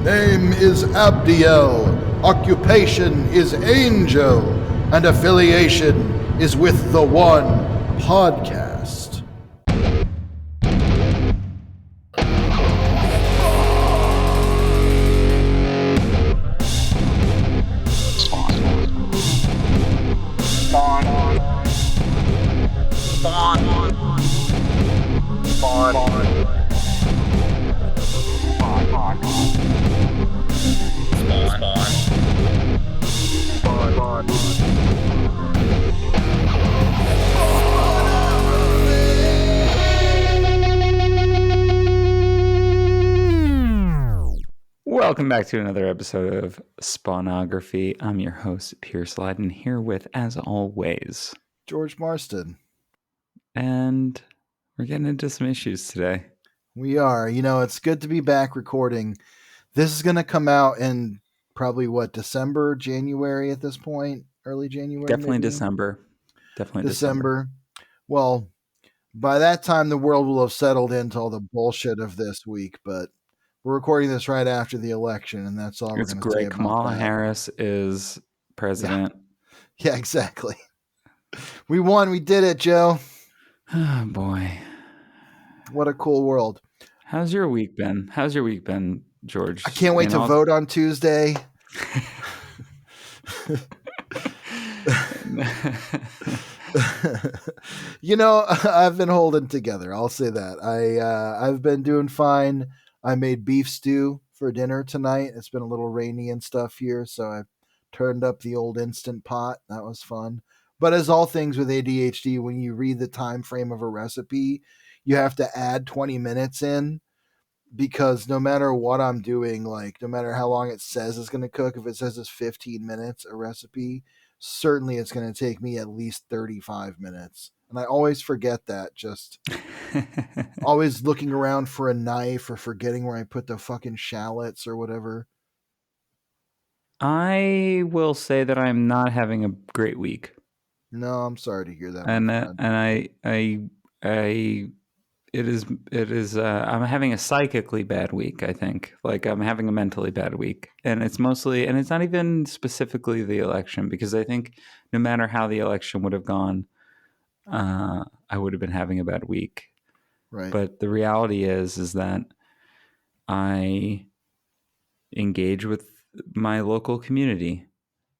Name is Abdiel. Occupation is angel. And affiliation is with the One Podcast. Welcome back to another episode of Spawnography. I'm your host, Pierce Lyden, here with, as always, George Marston. And we're getting into some issues today. We are. You know, it's good to be back recording. This is going to come out in probably, December, January at this point? Early January? Definitely maybe? December. Definitely December. Well, by that time, the world will have settled into all the bullshit of this week, but we're recording this right after the election, and that's all we're going to say about Kamala that. Harris is president. Yeah, exactly. We won. We did it, Joe. Oh, boy. What a cool world. How's your week been? George? I can't wait to vote on Tuesday. You know, I've been holding together. I'll say that. I've been doing fine. I made beef stew for dinner tonight. It's been a little rainy and stuff here, so I turned up the old Instant Pot. That was fun. But as all things with ADHD, when you read the time frame of a recipe, you have to add 20 minutes in, because no matter what I'm doing, like no matter how long it says it's going to cook, if it says it's 15 minutes a recipe, certainly it's going to take me at least 35 minutes. And I always forget that, just always looking around for a knife or forgetting where I put the fucking shallots or whatever. I will say that I'm not having a great week. No, I'm sorry to hear that. It is I'm having a psychically bad week, I think. Like, I'm having a mentally bad week. And it's not even specifically the election, because I think no matter how the election would have gone, I would have been having a bad week. Right. But the reality is that I engage with my local community.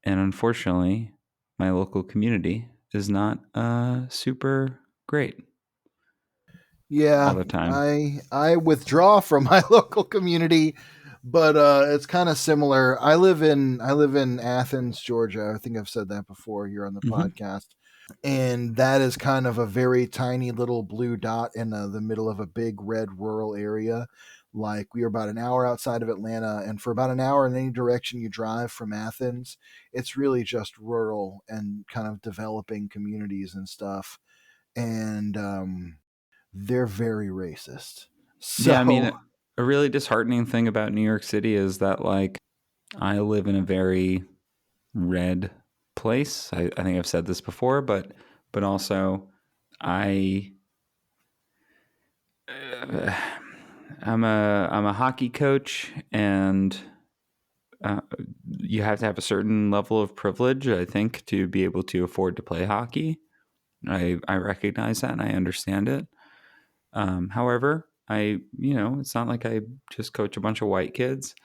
And unfortunately, my local community is not super great. Yeah, all the time. I withdraw from my local community, but it's kind of similar. I live in Athens, Georgia. I think I've said that before here on the podcast. And that is kind of a very tiny little blue dot in the middle of a big red rural area. Like, we are about an hour outside of Atlanta, and for about an hour in any direction you drive from Athens, it's really just rural and kind of developing communities and stuff. And they're very racist. So, yeah, I mean, a really disheartening thing about New York City is that, like, I live in a very red place. I think I've said this before, but also I'm a hockey coach, and you have to have a certain level of privilege, I think, to be able to afford to play hockey. I recognize that and I understand it. However, it's not like I just coach a bunch of white kids,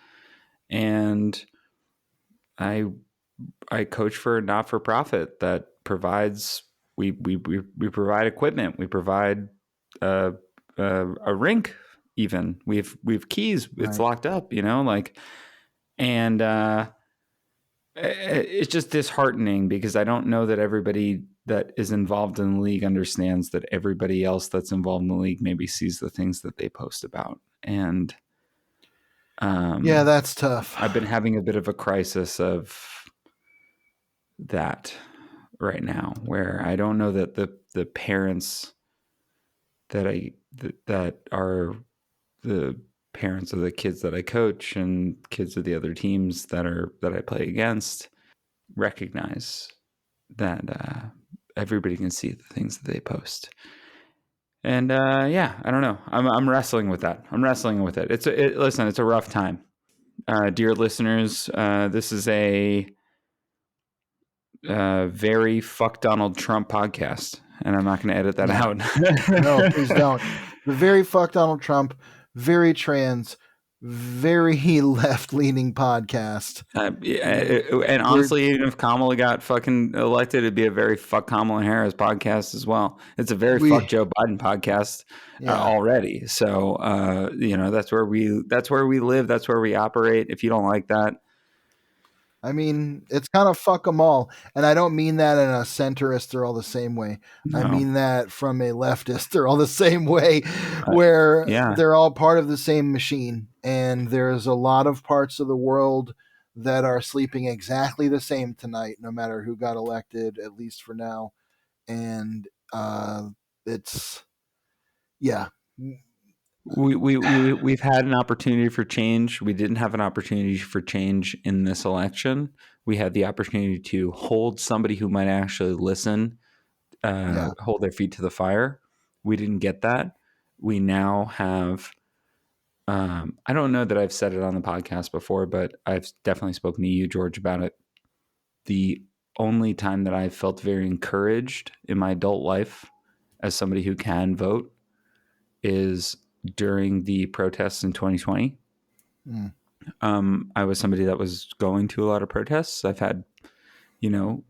and I coach for a not-for-profit that provides, we provide equipment, we provide a rink, even we have keys, it's locked up, and it's just disheartening, because I don't know that everybody that is involved in the league understands that everybody else that's involved in the league maybe sees the things that they post about. And yeah, that's tough. I've been having a bit of a crisis of that right now, where I don't know that the parents that are the parents of the kids that I coach and kids of the other teams that I play against recognize that everybody can see the things that they post. And I don't know. I'm wrestling with that. I'm wrestling with it. Listen, it's a rough time. dear listeners, this is a very fuck Donald Trump podcast, and I'm not going to edit that No, out. no, please don't. The very fuck Donald Trump, very trans, very left leaning podcast. And We're honestly, even if Kamala got fucking elected, it'd be a very fuck Kamala Harris podcast as well. It's a very fuck we Joe Biden podcast yeah. already. So that's where we live. That's where we operate. If you don't like that, I mean, it's kind of fuck them all. And I don't mean that in a centrist, they're all the same way. I no, mean that from a leftist, they're all the same way, where yeah, they're all part of the same machine. And there's a lot of parts of the world that are sleeping exactly the same tonight, no matter who got elected, at least for now. And it's, yeah. we've had an opportunity for change. We didn't have an opportunity for change in this election. We had the opportunity to hold somebody who might actually listen, Yeah. hold their feet to the fire. We didn't get that. We now have. I don't know that I've said it on the podcast before, but I've definitely spoken to you, George, about it. The only time that I've felt very encouraged in my adult life as somebody who can vote is during the protests in 2020. Mm, I was somebody that was going to a lot of protests. I've had,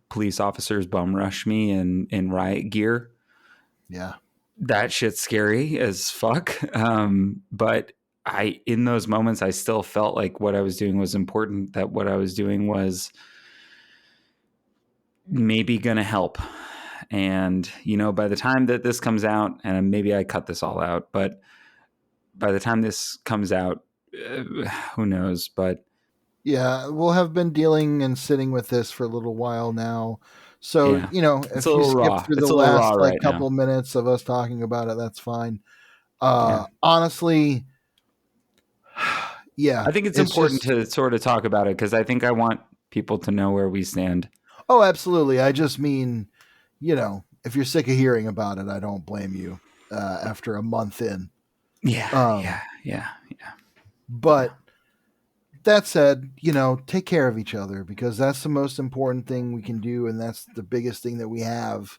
police officers bum rush me in riot gear. yeah. That shit's scary as fuck. But in those moments, I still felt like what I was doing was important, that what I was doing was maybe going to help. And, by the time that this comes out, and maybe I cut this all out, but by the time this comes out, who knows? But Yeah, we'll have been dealing and sitting with this for a little while now. So, yeah, it's a if you little skip raw. through the It's a little raw last like right now. couple minutes of us talking about it, that's fine. Yeah. Honestly, yeah, I think it's it's important just to sort of talk about it because I think I want people to know where we stand. oh, absolutely. I just mean, if you're sick of hearing about it, I don't blame you after a month in. Yeah, Um, yeah, yeah, yeah, yeah. but that said, take care of each other because that's the most important thing we can do and that's the biggest thing that we have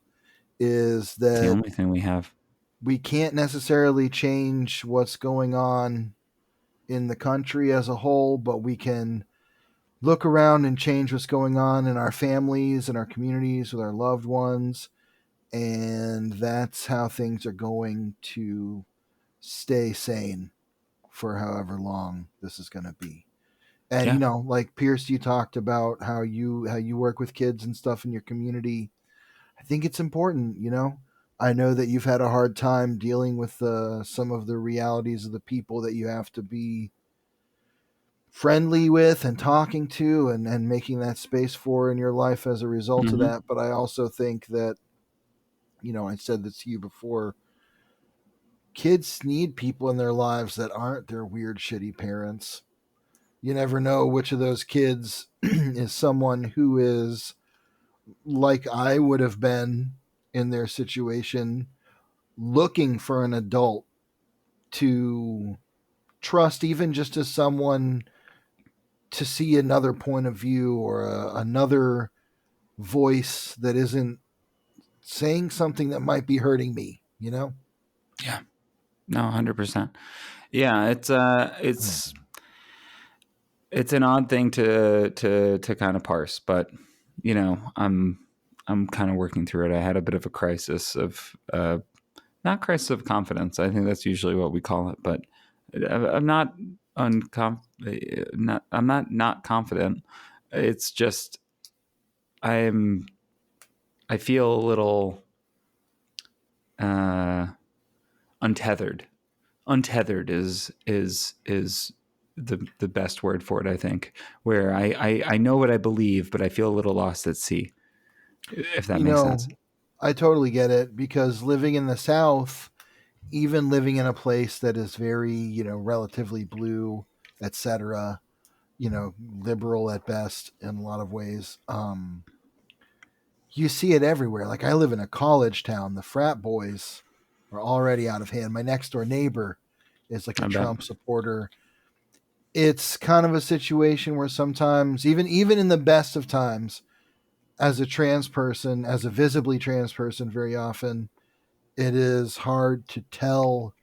is It's the that only thing we have. we can't necessarily change what's going on in the country as a whole, but we can look around and change what's going on in our families and our communities with our loved ones. And that's how things are going to stay sane for however long this is going to be. And Yeah. like Pierce, you talked about how you work with kids and stuff in your community. I think it's important, I know that you've had a hard time dealing with some of the realities of the people that you have to be friendly with and talking to and making that space for in your life as a result of Mm-hmm. that. But I also think that, I said this to you before, kids need people in their lives that aren't their weird, shitty parents. You never know which of those kids is someone who is like I would have been in their situation, looking for an adult to trust, even just as someone to see another point of view or another voice that isn't saying something that might be hurting me. Yeah. No, 100%. Yeah, it's an odd thing to kind of parse, but I'm kind of working through it. I had a bit of a crisis of not crisis of confidence. I think that's usually what we call it, but I'm not not confident. It's just I'm I feel a little uh, untethered. Untethered is the best word for it. I think where I know what I believe, but I feel a little lost at sea. If that You makes know, sense. I totally get it because living in the South, even living in a place that is very, relatively blue, etc., liberal at best in a lot of ways, you see it everywhere. Like I live in a college town. The frat boys are already out of hand. My next door neighbor is like a I bet. Trump supporter. it's kind of a situation where sometimes, even in the best of times, as a trans person, as a visibly trans person, very often it is hard to tell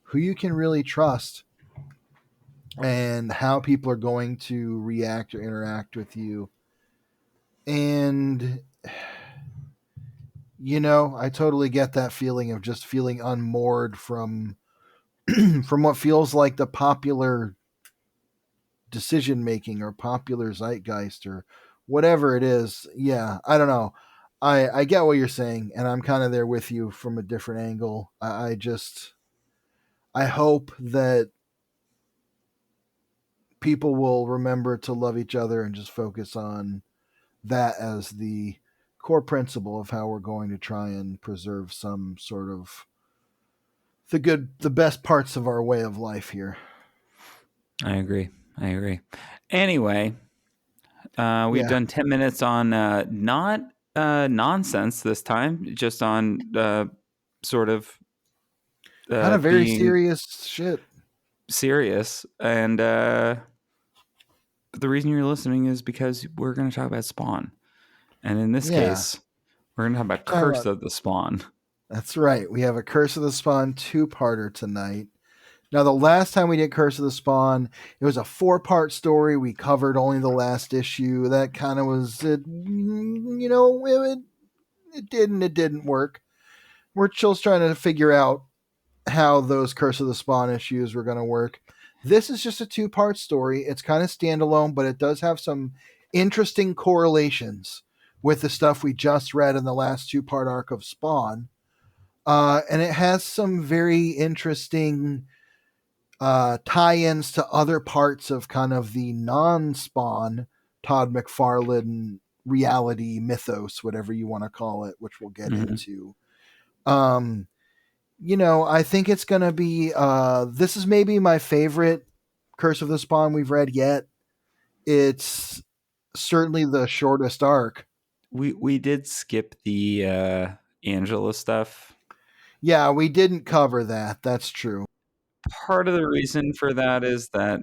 who you can really trust and how people are going to react or interact with you. And I totally get that feeling of just feeling unmoored from from what feels like the popular decision making or popular zeitgeist or whatever it is. Yeah, I don't know. I get what you're saying, and I'm kind of there with you from a different angle. I hope that people will remember to love each other and just focus on that as the core principle of how we're going to try and preserve some sort of the best parts of our way of life here. I agree. I agree. Anyway, we've Yeah, done 10 minutes on not nonsense this time, just on sort of kind of very being serious shit. serious. And the reason you're listening is because we're going to talk about Spawn. And in this Yeah, case, we're going to talk about talking Curse about of the Spawn. that's right. We have a Curse of the Spawn two-parter tonight. Now, the last time we did Curse of the Spawn, it was a four-part story. We covered only the last issue. That kind of was it. It didn't work. We're still trying to figure out how those Curse of the Spawn issues were going to work. This is just a two-part story. It's kind of standalone, but it does have some interesting correlations with the stuff we just read in the last two-part arc of Spawn. And it has some very interesting tie-ins to other parts of kind of the non-Spawn Todd McFarlane reality mythos, whatever you want to call it, which we'll get Mm-hmm. into. Um, I think it's gonna be. This is maybe my favorite Curse of the Spawn we've read yet. It's certainly the shortest arc. We did skip the Angela stuff. Yeah, we didn't cover that. That's true. Part of the reason for that is that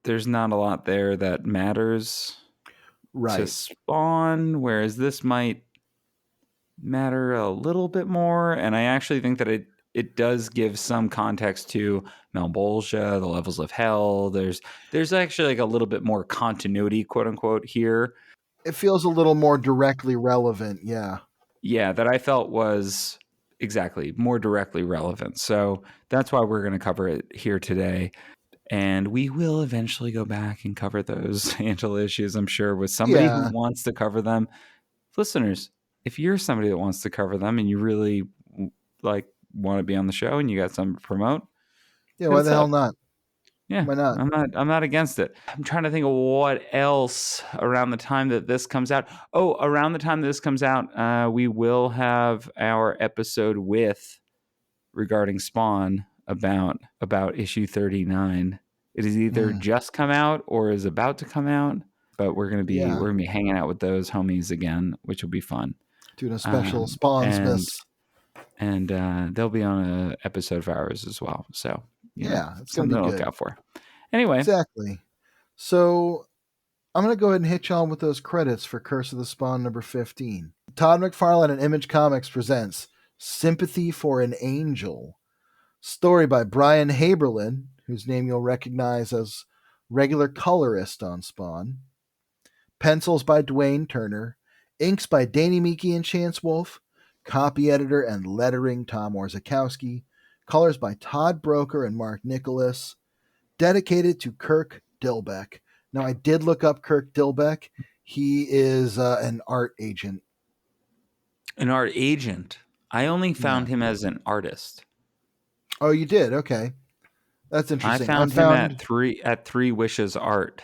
there's not a lot there that matters to Right. Spawn, whereas this might matter a little bit more. And I actually think that it does give some context to Malbolgia, the levels of hell. There's actually like a little bit more continuity, quote unquote, here. It feels a little more directly relevant. Yeah. Yeah, that I felt was exactly more directly relevant. So that's why we're going to cover it here today. And we will eventually go back and cover those Angela issues, I'm sure, with somebody who Yeah. wants to cover them. Listeners, if you're somebody that wants to cover them and you really like want to be on the show and you got something to promote, Yeah. hit Why us the hell up. not? Yeah, Why not? I'm not against it. I'm trying to think of what else around the time that this comes out. Oh, around the time that this comes out, we will have our episode with regarding Spawn about issue 39. It is either Mm, just come out or is about to come out, but yeah. we're gonna be hanging out with those homies again, which will be fun. Doing a special Spawn's And Miss. they'll be on a episode of ours as well. So Yeah, it's gonna something be to look good. out for. Anyway, Exactly. So I'm gonna go ahead and hit you on with those credits for Curse of the Spawn number 15. Todd McFarlane and Image Comics presents Sympathy for an Angel. Story by Brian Haberlin, whose name you'll recognize as regular colorist on Spawn. Pencils by Dwayne Turner. Inks by Danny Meeke and Chance Wolfe. Copy editor and lettering Tom Orzakowski. Colors by Todd Broker and Mark Nicholas. Dedicated to Kirk Dilbeck. Now, I did look up Kirk Dilbeck. He is an art agent. an art agent. I only Yeah. found him as an artist. Oh, you did? Okay. That's I interesting. I found him found. at Three Wishes Art.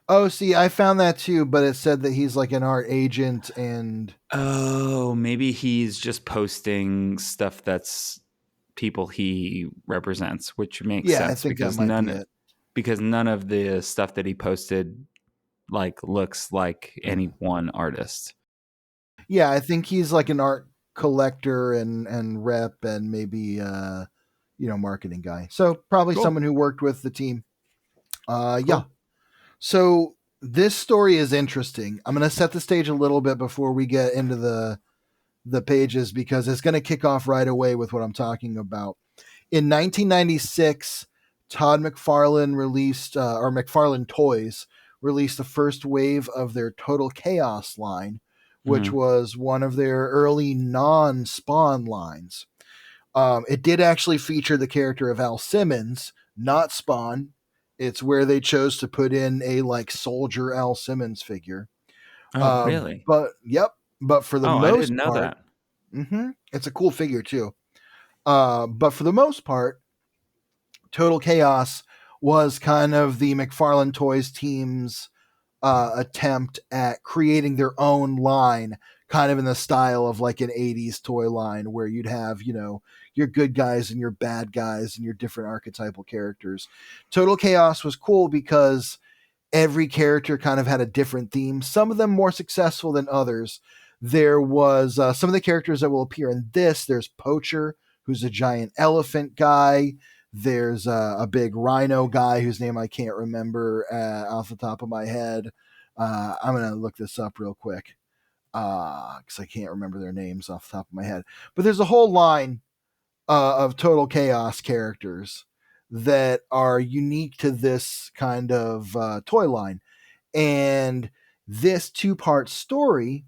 Oh, see, I found that too, but it said that he's like an art agent and. Oh, maybe he's just posting stuff that's people he represents, which makes Yeah, I sense think that might be it. because none of the stuff that he posted like looks like any one artist. Yeah, I think he's like an art collector and rep and maybe marketing guy. So probably Cool. someone who worked with the team. Yeah. Cool. So this story is interesting. I'm going to set the stage a little bit before we get into the pages because it's going to kick off right away with what I'm talking about. In 1996, Todd McFarlane released, or McFarlane Toys released the first wave of their Total Chaos line, which Hmm. was one of their early non-Spawn lines. It did actually feature the character of Al Simmons, not Spawn. It's where they chose to put in a like soldier Al Simmons figure. Oh, really? But yep, but for the Oh, I most didn't know part, that. it's a cool figure too. But for the most part, Total Chaos was kind of the McFarlane Toys team's attempt at creating their own line, kind of in the style of like an 80s toy line where you'd have, your good guys and your bad guys and your different archetypal characters. Total Chaos was cool because every character kind of had a different theme, some of them more successful than others. There was some of the characters that will appear in this. There's Poacher, who's a giant elephant guy. There's a big rhino guy whose name I can't remember off the top of my head. I'm going to look this up real quick because I can't remember their names off the top of my head. But there's a whole line of Total Chaos characters that are unique to this kind of toy line. And this two-part story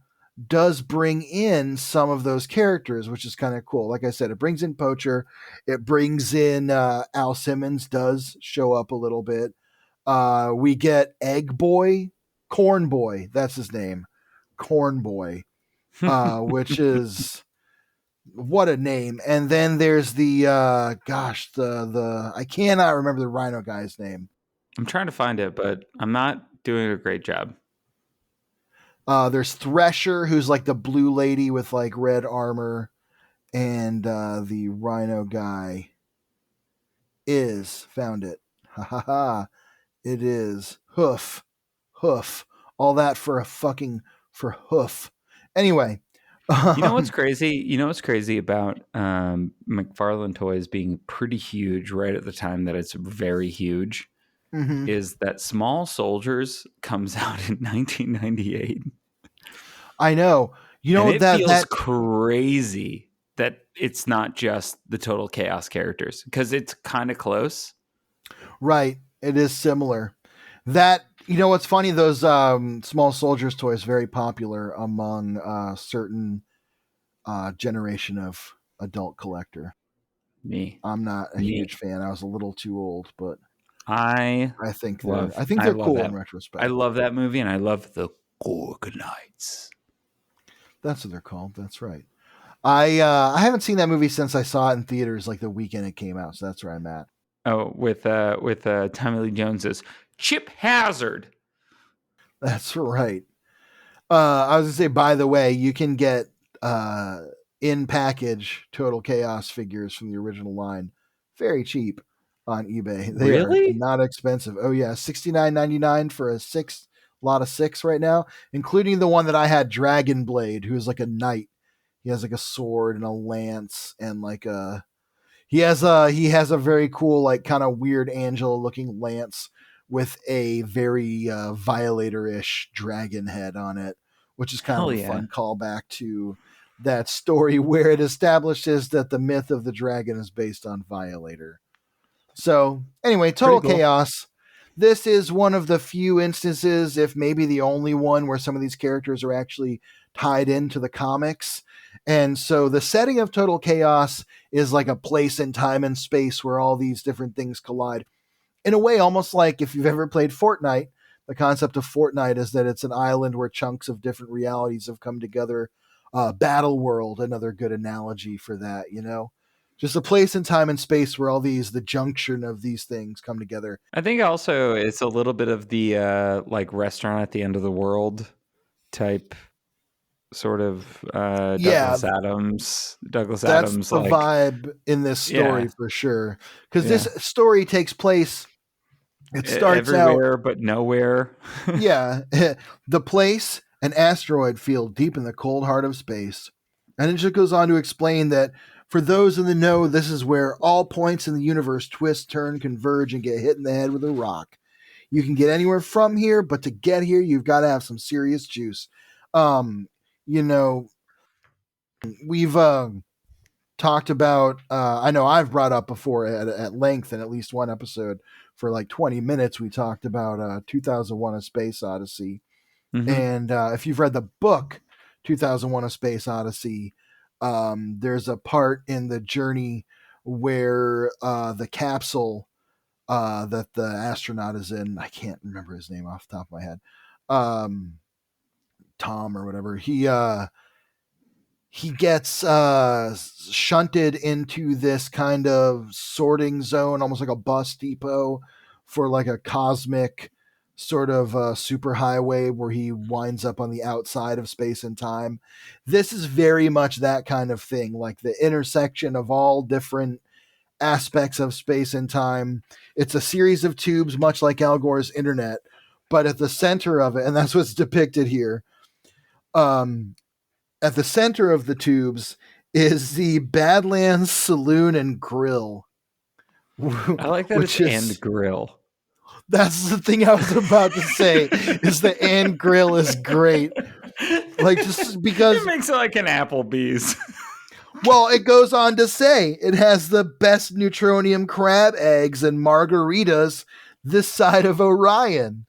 does bring in some of those characters, which is kind of cool. Like I said, it brings in Poacher, it brings in Al Simmons does show up a little bit. We get Egg Boy, Corn Boy, that's his name, Corn Boy, which is what a name. And then there's the the I cannot remember the rhino guy's name. I'm trying to find it, but I'm not doing a great job. There's Thresher, who's like the blue lady with like red armor, and the rhino guy is found it. Ha ha ha! It is Hoof. All that for a fucking for Hoof. Anyway, You know what's um, crazy? You know what's crazy about McFarlane Toys being pretty huge right at the time that it's very huge mhm. is that Small Soldiers comes out in 1998, I know. You and know it that feels that crazy that it's not just the Total Chaos characters because it's kind of close. right. It is similar. That what's funny? Those small soldiers toys very popular among certain generation of adult collector. Me, I'm not a me, huge fan. I was a little too old, but I I think I they're love cool in that. I retrospect. love that movie, and I love the Gorgonites. That's what they're called. That's right. I haven't seen that movie since I saw it in theaters like the weekend it came out, so that's where I'm at. Oh, with Tommy Lee Jones's Chip Hazard. That's right. I was gonna say, by the way, you can get uh, in package Total Chaos figures from the original line very cheap on eBay. They are Really? not expensive. Oh yeah, $69.99 for a lot of six right now, including the one that I had, Dragon Blade, who is like a knight. He has like a sword and a lance and like a he has a very cool like kind of weird angel looking lance with a very violator-ish dragon head on it, which is kind of Hell a yeah. fun callback to that story where it establishes that the myth of the dragon is based on Violator. So anyway, Pretty Total cool. Chaos. This is one of the few instances, if maybe the only one, where some of these characters are actually tied into the comics. And so the setting of Total Chaos is like a place in time and space where all these different things collide. In a way, almost like if you've ever played Fortnite, the concept of Fortnite is that it's an island where chunks of different realities have come together. Battle World, another good analogy for that. Just a place in time and space where the junction of these things come together. I think also it's a little bit of the like restaurant at the end of the world type sort of Yeah, Douglas that's Adams the like vibe in this yeah, story for sure. Because this yeah. story takes place, it starts out, Everywhere but nowhere. yeah, the place, an asteroid field deep in the cold heart of space. And it just goes on to explain that for those in the know, this is where all points in the universe twist, turn, converge, and get hit in the head with a rock. You can get anywhere from here, but to get here, you've got to have some serious juice. Um, you know, we've talked about, I know I've brought up before at length in at least one episode for like 20 minutes, we talked about 2001 A Space Odyssey. Mm-hmm. And if you've read the book 2001 A Space Odyssey, there's a part in the journey where the capsule that the astronaut is in, I can't remember his name off the top of my head, Tom or whatever, he gets shunted into this kind of sorting zone, almost like a bus depot for like a cosmic sort of superhighway where he winds up on the outside of space and time. This is very much that kind of thing, like the intersection of all different aspects of space and time. It's a series of tubes, much like Al Gore's internet, but at the center of it, and that's what's depicted here. At the center of the tubes is the Badlands Saloon and Grill, I like that it's which and is, grill. that's the thing I was about to say, is the and grill is great. Like, just because, It makes it like an Applebee's. well, it goes on to say it has the best neutronium crab eggs and margaritas this side of Orion.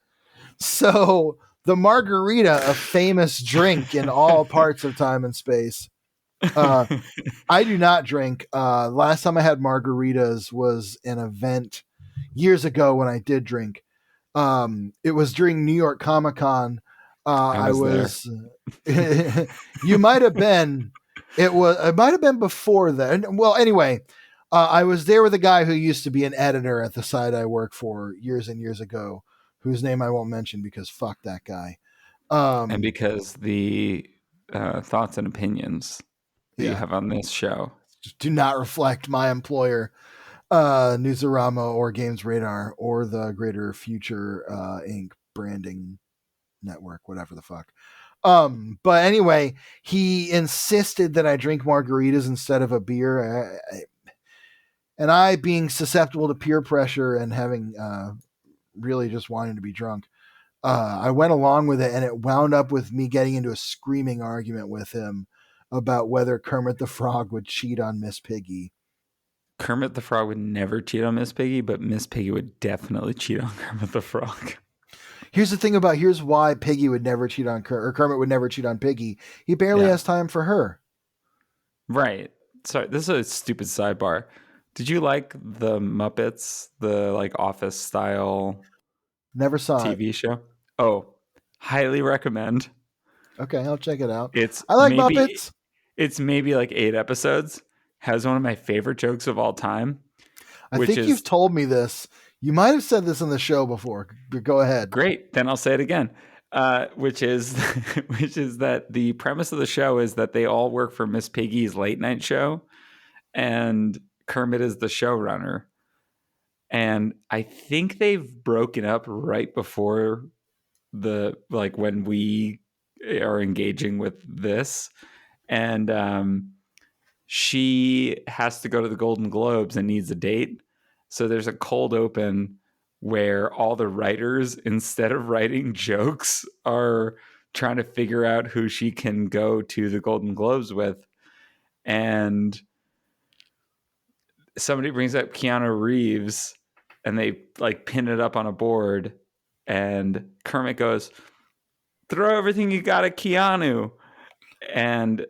So the margarita, a famous drink in all parts of time and space. I do not drink. Last time I had margaritas was an event years ago when I did drink. It was during New York Comic Con. I I was there. was. You might have been. It might have been before that. Well, anyway, I was there with a guy who used to be an editor at the site I work for years and years ago, whose name I won't mention because fuck that guy. And because the thoughts and opinions that you Yeah, have on this show just do not reflect my employer, Newsarama or Games Radar or the Greater Future Inc. branding network, whatever the fuck. But anyway, he insisted that I drink margaritas instead of a beer. And I, being susceptible to peer pressure and having really just wanting to be drunk, I went along with it, and it wound up with me getting into a screaming argument with him about whether Kermit the Frog would cheat on Miss Piggy. Kermit the Frog would never cheat on Miss Piggy, but Miss Piggy would definitely cheat on Kermit the Frog. Here's why Piggy would never cheat on Kermit, or Kermit would never cheat on Piggy. He barely has time for her. Right. Sorry, this is a stupid sidebar. Did you like the Muppets, the like Office style Never saw it. TV show? Oh, highly recommend. Okay, I'll check it out. It's I like maybe Muppets. it's maybe like 8 episodes. Has one of my favorite jokes of all time, I which think you've is told me this. You might have said this on the show before, but go ahead. great. Then I'll say it again. Which is which is that the premise of the show is that they all work for Miss Piggy's late night show, and Kermit is the showrunner. And I think they've broken up right before the like when we are engaging with this, and she has to go to the Golden Globes and needs a date. So there's a cold open where all the writers, instead of writing jokes, are trying to figure out who she can go to the Golden Globes with. And somebody brings up Keanu Reeves and they like pin it up on a board. And Kermit goes, "Throw everything you got at Keanu." And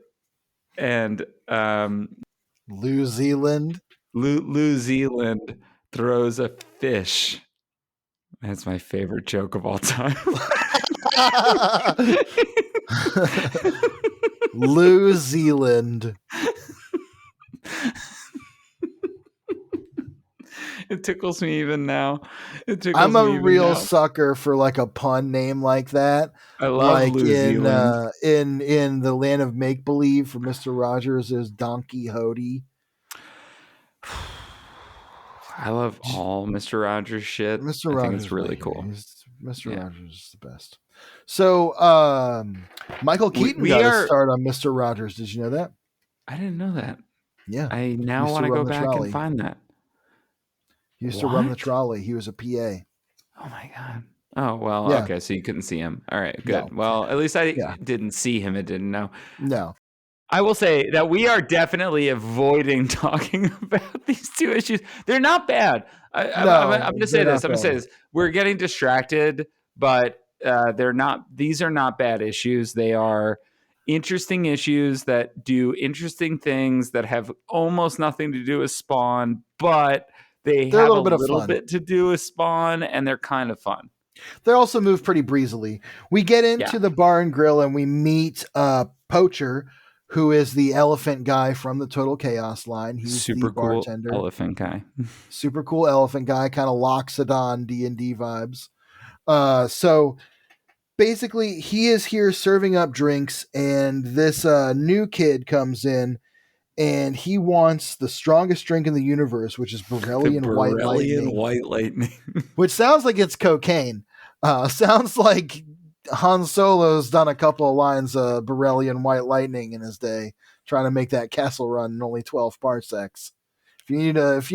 New Zealand. New Zealand throws a fish. That's my favorite joke of all time. New Zealand. It tickles me even now. I'm a real sucker for like a pun name like that. I love Like New Zealand. in the land of make believe for Mr. Rogers is Donkey Hody. I love all Mr. Rogers shit. Mr. I think Rogers, it's really cool. Mr. Rogers is the best. So Michael Keaton got his start on Mr. Rogers. Did you know that? I didn't know that. Yeah. I now want to go back trolley. and find that. He used to run the trolley. He was a PA. Oh my god. Oh well, Yeah. okay, so you couldn't see him. All right, No. good. Well, at least I Yeah. didn't see him and didn't know. No. I will say that we are definitely avoiding talking about these two issues. They're not bad. I'm No, going to say they're this. not I'm going to say bad. this. We're getting distracted, but they're not. These are not bad issues. They are interesting issues that do interesting things that have almost nothing to do with Spawn, but they They're a have a little bit of little fun. bit to do with Spawn, and they're kind of fun. They also move pretty breezily. We get Yeah, into the bar and grill and we meet Poacher, who is the elephant guy from the Total Chaos line. He's the super cool bartender. elephant guy. Super cool elephant guy, kind of Loxodon D&D vibes. So basically, he is here serving up drinks, and this new kid comes in, and he wants the strongest drink in the universe, which is The Borellian White Borellian Lightning, White Lightning. which sounds like it's cocaine. Sounds like Han Solo's done a couple of lines of Borellian White Lightning in his day, trying to make that castle run in only 12 parsecs. If you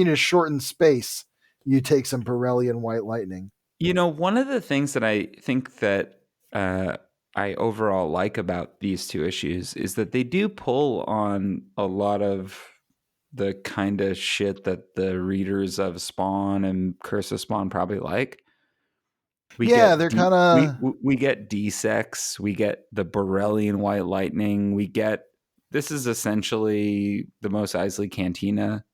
need a shortened space, you take some Borellian White Lightning. You know, one of the things that I think that I overall like about these two issues is that they do pull on a lot of the kind of shit that the readers of Spawn and Curse of Spawn probably like. We Yeah, get they're kind of we get D-Sex, we get the Borellian White Lightning, we get this is essentially the Mos Eisley Cantina,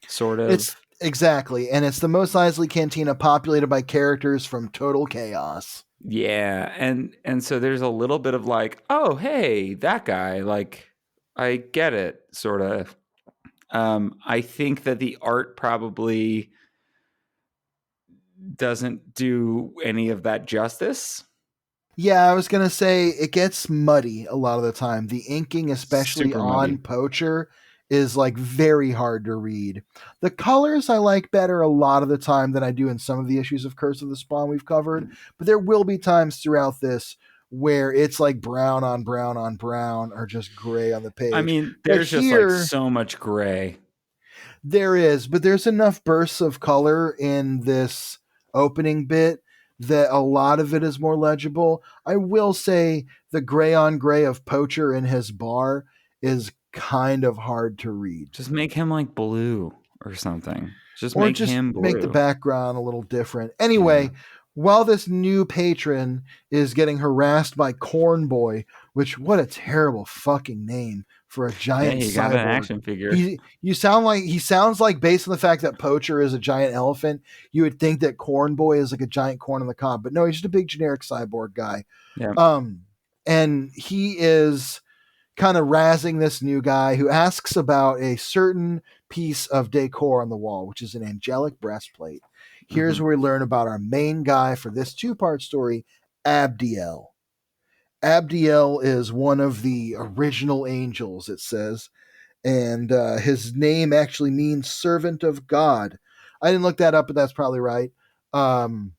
sort it's of. exactly, and it's the Mos Eisley Cantina populated by characters from Total Chaos. Yeah, and so there's a little bit of like, oh, hey, that guy, like I get it, sort of. I think that the art probably doesn't do any of that justice. Yeah, I was gonna say it gets muddy a lot of the time. The inking, especially Super on muddy. Poacher, is like very hard to read. The colors I like better a lot of the time than I do in some of the issues of Curse of the Spawn we've covered, but there will be times throughout this where it's like brown on brown on brown or just gray on the I page. mean, But there's just like here so much gray. there is, but there's enough bursts of color in this opening bit that a lot of it is more legible. I will say the gray on gray of Poacher in his bar is kind of hard to read. Just make him like blue or something. Just Or make just him make the blue. background a little different. Yeah. Anyway, while this new patron is getting harassed by Corn Boy, which what a terrible fucking name for a giant Hey, you got an cyborg. action figure. He sounds like based on the fact that Poacher is a giant elephant, you would think that Corn Boy is like a giant corn on the cob, but no, he's just a big generic cyborg guy. Yeah. And he is kind of razzing this new guy who asks about a certain piece of decor on the wall, which is an angelic breastplate. Here's Mm-hmm. where we learn about our main guy for this two-part story, Abdiel. Abdiel is one of the original angels, it says, and his name actually means servant of God. I didn't look that up, but that's probably right. Um,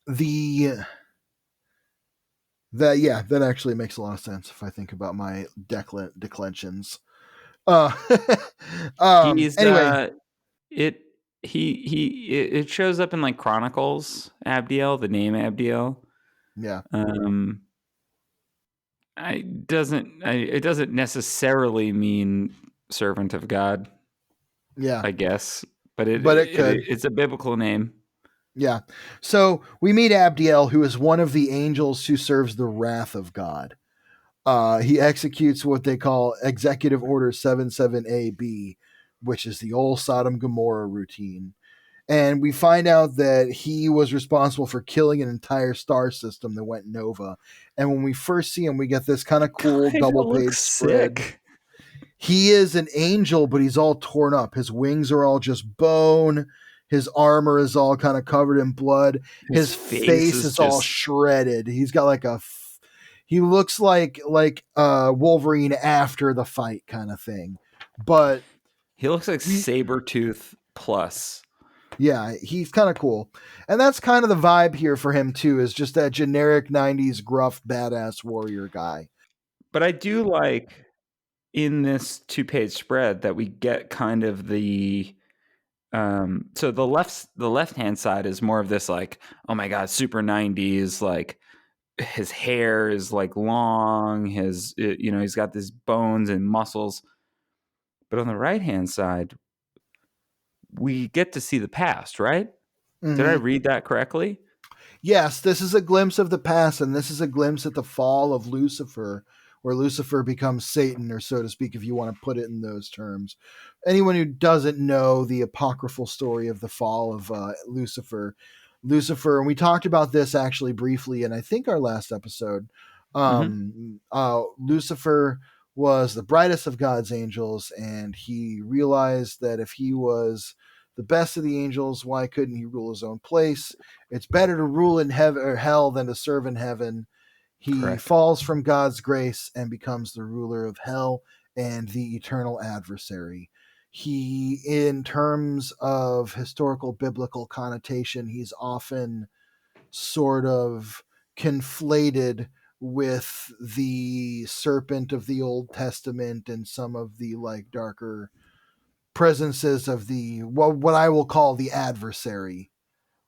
the that actually makes a lot of sense if I think about my declensions. Uh, He's anyway, it it shows up in like Chronicles, Abdiel, the name Abdiel. yeah, Um it doesn't necessarily mean servant of God, yeah, I guess, but but it could. it's a biblical name. Yeah. So we meet Abdiel, who is one of the angels who serves the wrath of God. He executes what they call Executive Order 77AB, which is the old Sodom Gomorrah routine. And we find out that he was responsible for killing an entire star system that went nova. And when we first see him, we get this kind of cool Kind double of looks page spread. sick. He is an angel, but he's all torn up. His wings are all just bone. His armor is all kind of covered in blood. His His face face is is all just shredded. He's got like he looks like Wolverine after the fight kind of thing. But he looks like he, Sabretooth plus. yeah, he's kind of cool. And that's kind of the vibe here for him too, is just that generic 90s gruff badass warrior guy. But I do like in this two-page spread that we get kind of the So the left hand side is more of this like, oh my god, super 90s, like his hair is like long, he's got these bones and muscles. But on the right hand side, we get to see the past, right? Did I Mm-hmm. read that correctly? Yes, this is a glimpse of the past, and this is a glimpse at the fall of Lucifer, where Lucifer becomes Satan, or so to speak, if you want to put it in those terms. Anyone who doesn't know the apocryphal story of the fall of Lucifer, and we talked about this actually briefly in I think our last episode. Mm-hmm. Lucifer was the brightest of God's angels, and he realized that if he was the best of the angels, why couldn't he rule his own place? It's better to rule in heaven or hell than to serve in heaven. He Correct. falls from God's grace and becomes the ruler of hell and the eternal adversary. He, in terms of historical biblical connotation, he's often sort of conflated with the serpent of the Old Testament and some of the like darker presences of the what I will call the adversary,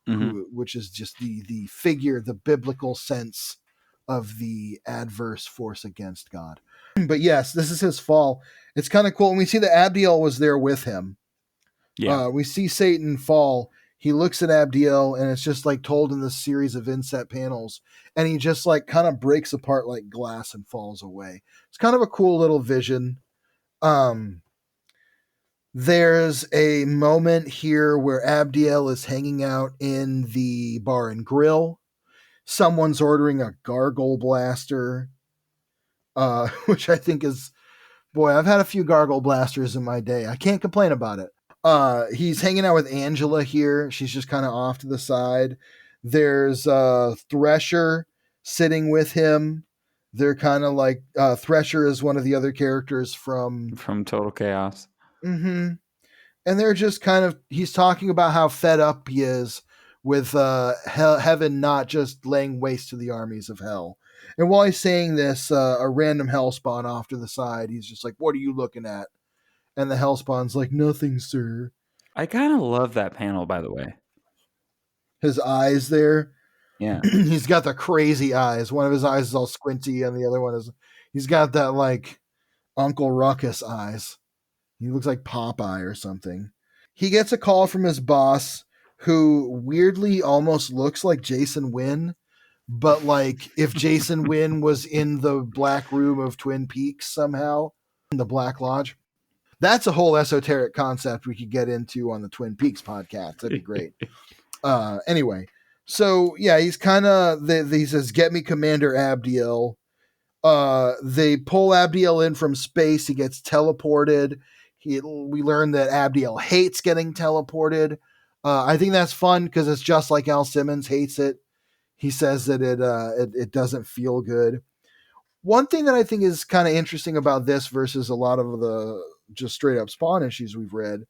Mm-hmm. which is just the figure, the biblical sense of the adverse force against God. But yes, this is his fall. It's kind of cool. And we see that Abdiel was there with him. Yeah. We see Satan fall. He looks at Abdiel, and it's just like told in this series of inset panels. And he just like kind of breaks apart like glass and falls away. It's kind of a cool little vision. Um, There's a moment here where Abdiel is hanging out in the bar and grill. Someone's ordering a gargle blaster, which I think is, boy, I've had a few gargle blasters in my day. I can't complain about it. He's hanging out with Angela here. She's just kind of off to the side. There's Thresher sitting with him. They're kind of like Thresher is one of the other characters from. From Total Chaos. Mm-hmm. And they're just kind of, he's talking about how fed up he is with heaven not just laying waste to the armies of hell. And while he's saying this, a random hellspawn off to the side, he's just like, "What are you looking at?" And the hellspawn's like, "Nothing, sir." I kind of love that panel, by the way. His eyes there, Yeah. he's got the crazy eyes. One of his eyes is all squinty, and the other one is, he's got that like Uncle Ruckus eyes. He looks like Popeye or something. He gets a call from his boss, who weirdly almost looks like Jason Wynn, but like if Jason Wynn was in the black room of Twin Peaks somehow, in the Black Lodge. That's a whole esoteric concept we could get into on the Twin Peaks podcast. That'd be great. Anyway, so yeah, he's kind of, he says, "Get me Commander Abdiel." They pull Abdiel in from space. He gets teleported. We learn that Abdiel hates getting teleported. I think that's fun because it's just like Al Simmons hates it. He says that it doesn't feel good. One thing that I think is kind of interesting about this versus a lot of the just straight up Spawn issues we've read,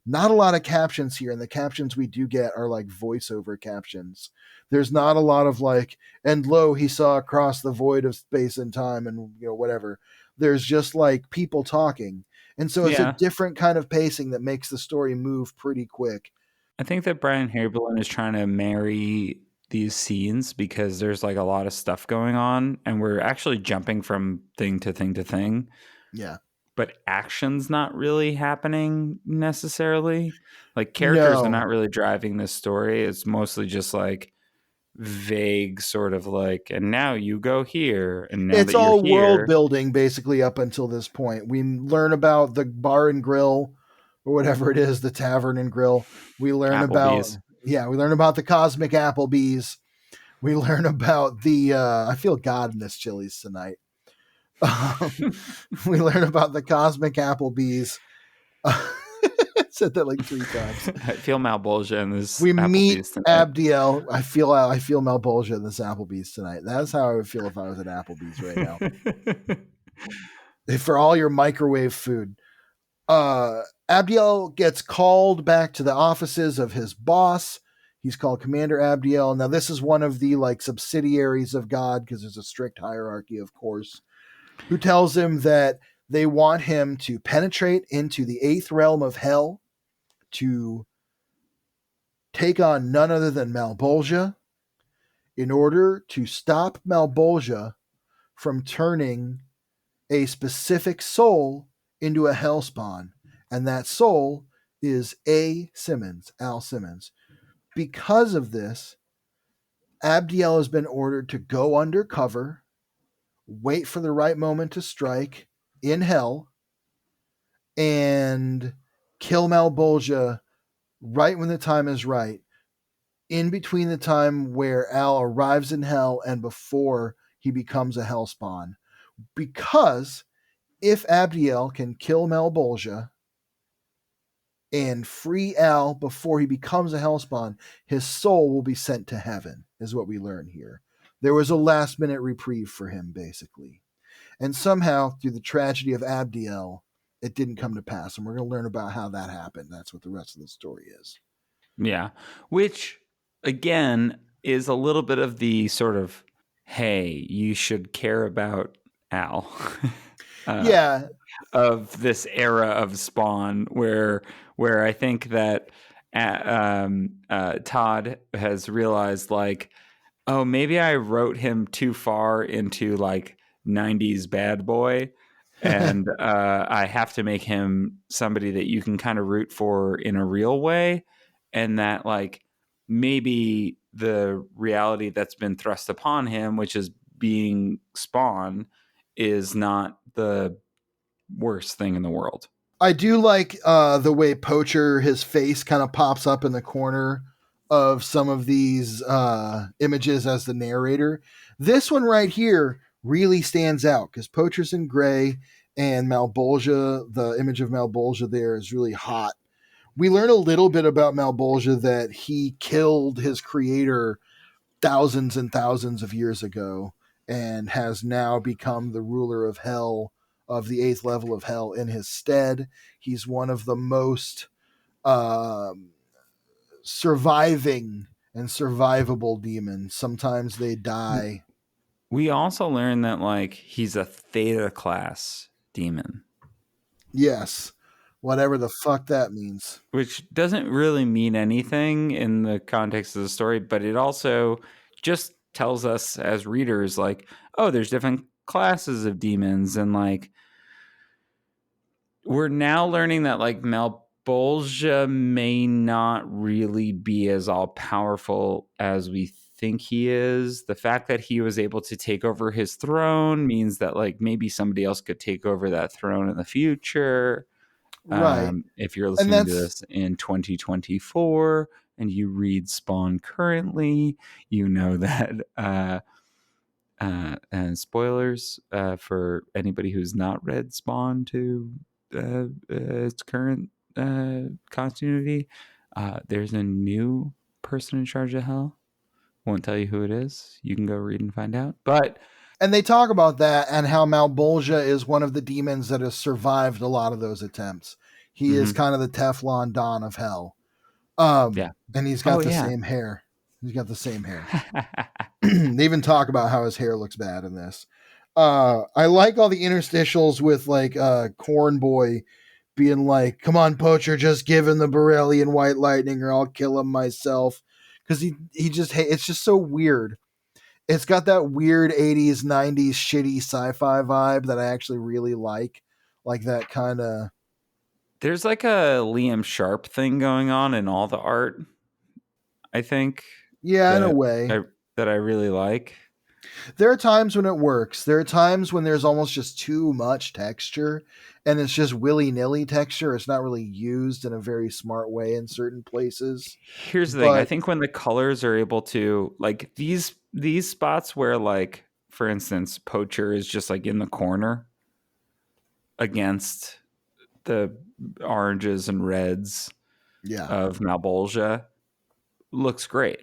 not a lot of captions here, and the captions we do get are like voiceover captions. There's not a lot of like, "And lo, he saw across the void of space and time," and whatever. There's just like people talking. And so it's a Yeah. different kind of pacing that makes the story move pretty quick. I think that Brian Haberlin is trying to marry these scenes because there's like a lot of stuff going on and we're actually jumping from thing to thing to thing, Yeah. but action's not really happening necessarily. Like characters are No. not really driving this story. It's mostly just like vague sort of like, and now you go here, and now It's that you're all world here, building basically up until this point. We learn about the bar and grill or whatever it is, the tavern and grill. We learn about, Applebee's. yeah, we learn about the cosmic Applebee's. We learn about the I feel God in this Chili's tonight. We learn about the cosmic Applebee's. Said that like 3 times. I feel Malbolgia in this We meet Applebee's tonight. Abdiel. I feel Malbolgia in this Applebee's tonight. That's how I would feel if I was at Applebee's right now. For all your microwave food. Abdiel gets called back to the offices of his boss. He's called Commander Abdiel. Now, this is one of the like subsidiaries of God because there's a strict hierarchy, of course, who tells him that they want him to penetrate into the 8th realm of hell to take on none other than Malbolgia in order to stop Malbolgia from turning a specific soul into a hellspawn. And that soul is Al Simmons. Because of this, Abdiel has been ordered to go undercover, wait for the right moment to strike in hell, and kill Malbolgia right when the time is right, in between the time where Al arrives in hell and before he becomes a hellspawn. Because if Abdiel can kill Malbolgia and free Al before he becomes a hellspawn, his soul will be sent to heaven, is what we learn here. There was a last minute reprieve for him, basically. And somehow, through the tragedy of Abdiel, it didn't come to pass. And we're going to learn about how that happened. That's what the rest of the story is. Yeah. Which, again, is a little bit of the sort of, hey, you should care about Al. Yeah. Of this era of Spawn, where I think that Todd has realized, like, oh, maybe I wrote him too far into like 90s bad boy, and I have to make him somebody that you can kind of root for in a real way, and that like maybe the reality that's been thrust upon him, which is being Spawn, is not the worst thing in the world. I do like the way Poacher, his face kind of pops up in the corner of some of these images as the narrator. This one right here really stands out because Poacher's in gray and Malbolgia, the image of Malbolgia there is really hot. We learn a little bit about Malbolgia, that he killed his creator thousands and thousands of years ago and has now become the ruler of hell, of the eighth level of hell in his stead. He's one of the most surviving and survivable demons. Sometimes they die. We also learn that like he's a theta class demon. Yes. Whatever the fuck that means. Which doesn't really mean anything in the context of the story, but it also just tells us as readers, like, oh, there's different classes of demons, and like we're now learning that like Malbolgia may not really be as all powerful as we think he is. The fact that he was able to take over his throne means that like maybe somebody else could take over that throne in the future. Right. If you're And listening to this in 2024 and you read Spawn currently, you know that and spoilers for anybody who's not read Spawn to its current continuity, there's a new person in charge of hell. Won't tell you who it is. You can go read and find out. But and they talk about that and how Malbolgia is one of the demons that has survived a lot of those attempts. He is kind of the Teflon Don of hell. Yeah. And he's got same hair. He's got the same hair. They even talk about how his hair looks bad in this. I like all the interstitials with like Corn Boy being like, "Come on, Poacher, just give him the Borelli and White Lightning, or I'll kill him myself." Because he just it's just so weird. It's got that weird 80s, 90s shitty sci-fi vibe that I actually really like that kind of. There's like a Liam Sharp thing going on in all the art, I think. Yeah, in a way. That I really like. There are times when it works. There are times when there's almost just too much texture and it's just willy-nilly texture. It's not really used in a very smart way in certain places. Here's the thing. I think when the colors are able to, like, these spots where, like, for instance, Poacher is just like in the corner against the oranges and reds of Malbolgia looks great.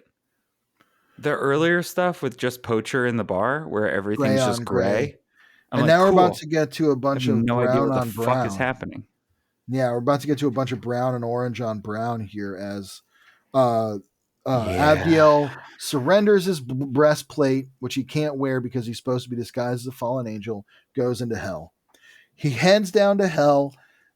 The earlier stuff with just Poacher in the bar where everything's just gray. And like, now we're about to get to a bunch of no brown idea what on the brown. fuck is happening. Yeah, we're about to get to a bunch of brown and orange on brown here as Abdiel surrenders his breastplate, which he can't wear because he's supposed to be disguised as a fallen angel, goes into hell. He heads down to hell.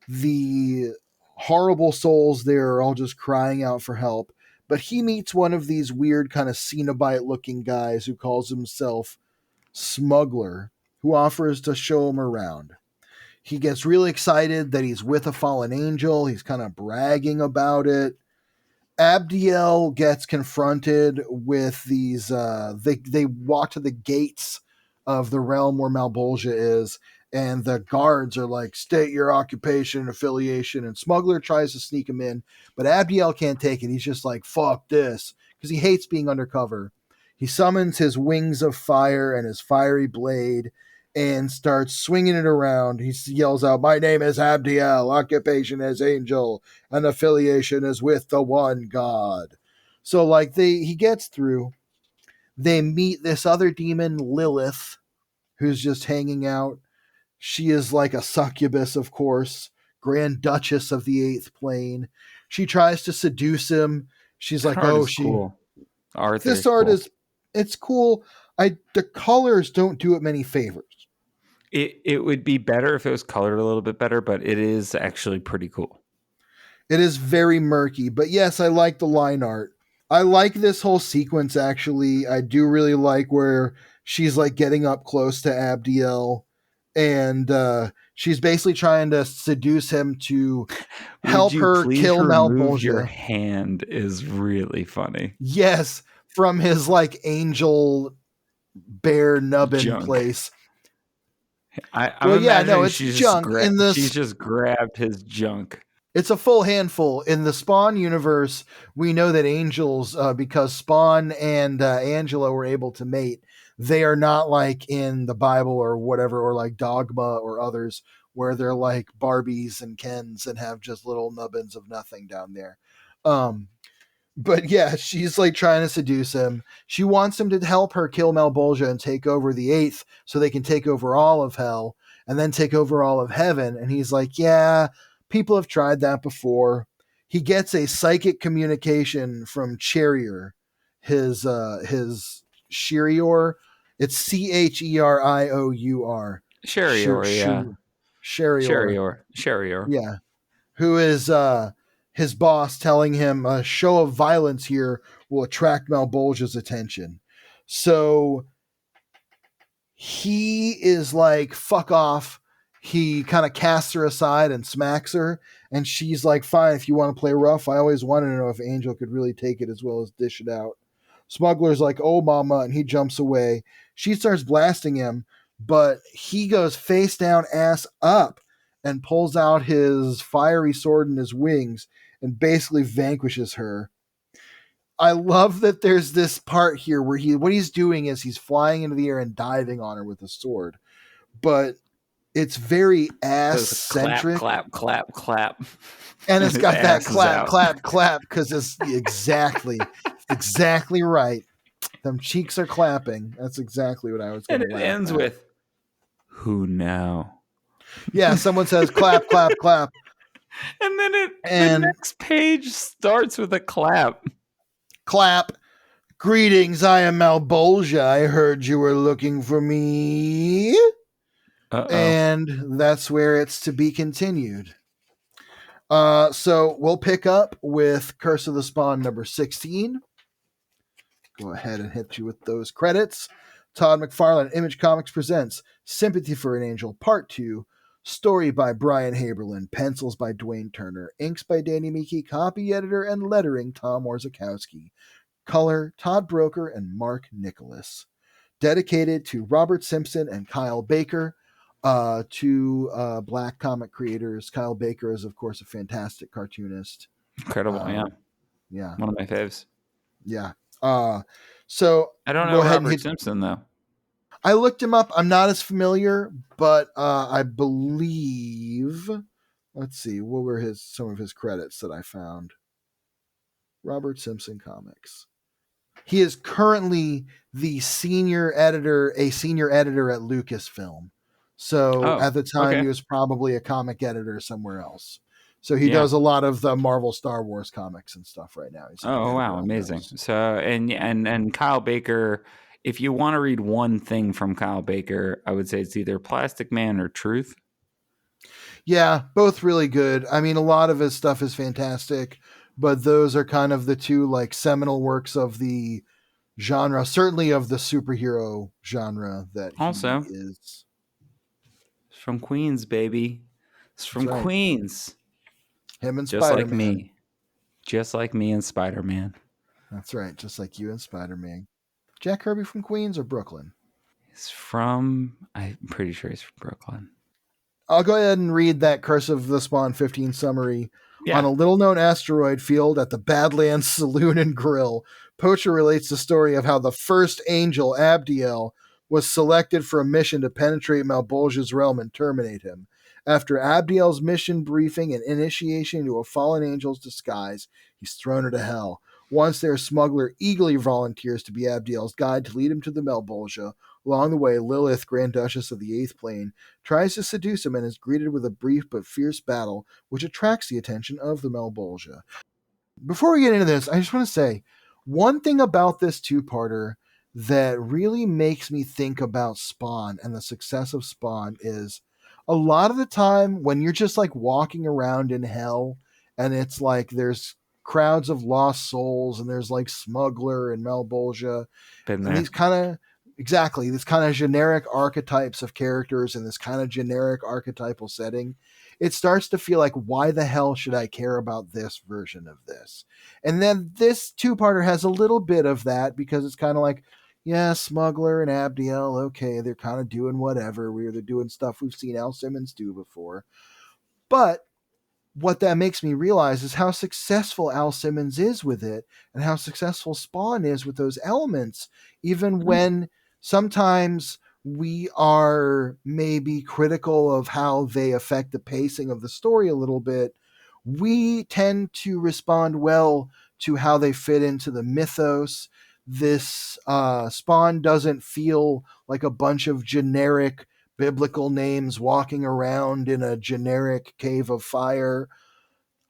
The horrible souls there are all just crying out for help. but he meets one of these weird kind of Cenobite looking guys who calls himself Smuggler, who offers to show him around. He gets really excited that he's with a fallen angel. He's kind of bragging about it. Abdiel gets confronted with these. They walk to the gates of the realm where Malbolgia is, and the guards are like, "State your occupation and affiliation." And Smuggler tries to sneak him in, but Abdiel can't take it. He's just like, "Fuck this," because he hates being undercover. He summons his wings of fire and his fiery blade and starts swinging it around. He yells out, "My name is Abdiel, occupation is angel, and affiliation is with the one God." So like he gets through. They meet this other demon, Lilith, who's just hanging out. She is like a succubus, of course, Grand Duchess of the Eighth Plane. She tries to seduce him. She's That like, art "Oh, is cool. Art this there's art cool. is it's cool. The colors don't do it many favors. It would be better if it was colored a little bit better, but it is actually pretty cool. It is very murky, but yes, I like the line art. I like this whole sequence, actually. I do really like where she's like getting up close to Abdiel, and she's basically trying to seduce him to Would help you her please kill remove your Malbolgia. hand is really funny. Yes, from his like angel bear nubbin Junk. place. I'm Well, yeah, no, imagining it's junk in she's this. just grabbed his junk. It's a full handful. In the Spawn universe, we know that angels, because Spawn and Angela were able to mate, they are not like in the Bible or whatever, or like Dogma or others, where they're like Barbies and Kens and have just little nubbins of nothing down there. Um, but yeah, she's like trying to seduce him. She wants him to help her kill Malbolgia and take over the Eighth so they can take over all of hell and then take over all of heaven. And he's like, "Yeah, people have tried that before." He gets a psychic communication from Cherior, his Shirior. It's Cherior. Sharior, yeah. Sherior. Sharior. Yeah, who is his boss, telling him a show of violence here will attract Malbolgia's attention. So he is like, "Fuck off." He kind of casts her aside and smacks her, and she's like, "Fine, if you want to play rough. I always wanted to know if Angel could really take it as well as dish it out." Smuggler's like, "Oh, mama," and he jumps away. She starts blasting him, but he goes face down, ass up, and pulls out his fiery sword and his wings and basically vanquishes her. I love that there's this part here where what he's doing is he's flying into the air and diving on her with a sword, but it's very ass Does clap, centric, clap, clap, clap. and And it's his got that ass is clap, out. clap, clap because it's exactly right. Them cheeks are clapping. That's exactly what I was going And to it laugh ends at. with who now? Yeah, someone says clap, clap, clap, And then the and next page starts with a clap. clap. "Greetings, I am Malbolgia. I heard you were looking for me." Uh-oh. And that's where it's to be continued. So we'll pick up with Curse of the Spawn number 16. Go ahead and hit you with those credits. Todd McFarlane, Image Comics presents Sympathy for an Angel, Part 2. Story by Brian Haberlin. Pencils by Dwayne Turner. Inks by Danny Meeke. Copy editor and lettering Tom Warzakowski. Color Todd Broker and Mark Nicholas. Dedicated to Robert Simpson and Kyle Baker, two black comic creators. Kyle Baker is, of course, a fantastic cartoonist. Incredible, yeah. Yeah. One of my faves. Yeah. So I don't go know ahead and Robert hit. Simpson, though. I looked him up. I'm not as familiar, but I believe. Let's see. What were some of his credits that I found? Robert Simpson Comics. He is currently a senior editor at Lucasfilm. So Oh, at the time, okay. he was probably a comic editor somewhere else. So he Yeah. does a lot of the Marvel Star Wars comics and stuff right now. He's Oh, editor wow, on amazing. those. So, and Kyle Baker, if you want to read one thing from Kyle Baker, I would say it's either Plastic Man or Truth. Yeah, both really good. I mean, a lot of his stuff is fantastic, but those are kind of the two like seminal works of the genre, certainly of the superhero genre that he Also, is. it's from Queens, baby. It's That's from right. Queens. Him and Just Spider like Man. me. Just like me and Spider Man. That's right. Just like you and Spider Man. Jack Kirby from Queens or Brooklyn? I'm pretty sure he's from Brooklyn. I'll go ahead and read that Curse of the Spawn 15 summary. On Yeah. a little known asteroid field at the Badlands Saloon and Grill, Poacher relates the story of how the first angel, Abdiel, was selected for a mission to penetrate Malbolge's realm and terminate him. After Abdiel's mission briefing and initiation into a fallen angel's disguise, he's thrown into hell. Once there, Smuggler eagerly volunteers to be Abdiel's guide to lead him to the Malbolgia. Along the way, Lilith, Grand Duchess of the Eighth Plane, tries to seduce him and is greeted with a brief but fierce battle, which attracts the attention of the Malbolgia. Before we get into this, I just want to say one thing about this two-parter that really makes me think about Spawn and the success of Spawn is a lot of the time when you're just like walking around in hell and it's like there's crowds of lost souls and there's like Smuggler and Malbolgia Been and there. these kind of these kind of generic archetypes of characters in this kind of generic archetypal setting, it starts to feel like, why the hell should I care about this version of this? And then this two-parter has a little bit of that because it's kind of like, yeah, Smuggler and Abdiel, okay, they're kind of doing whatever. They're doing stuff we've seen Al Simmons do before. But what that makes me realize is how successful Al Simmons is with it and how successful Spawn is with those elements, even when sometimes we are maybe critical of how they affect the pacing of the story a little bit. We tend to respond well to how they fit into the mythos. This Spawn doesn't feel like a bunch of generic biblical names walking around in a generic cave of fire.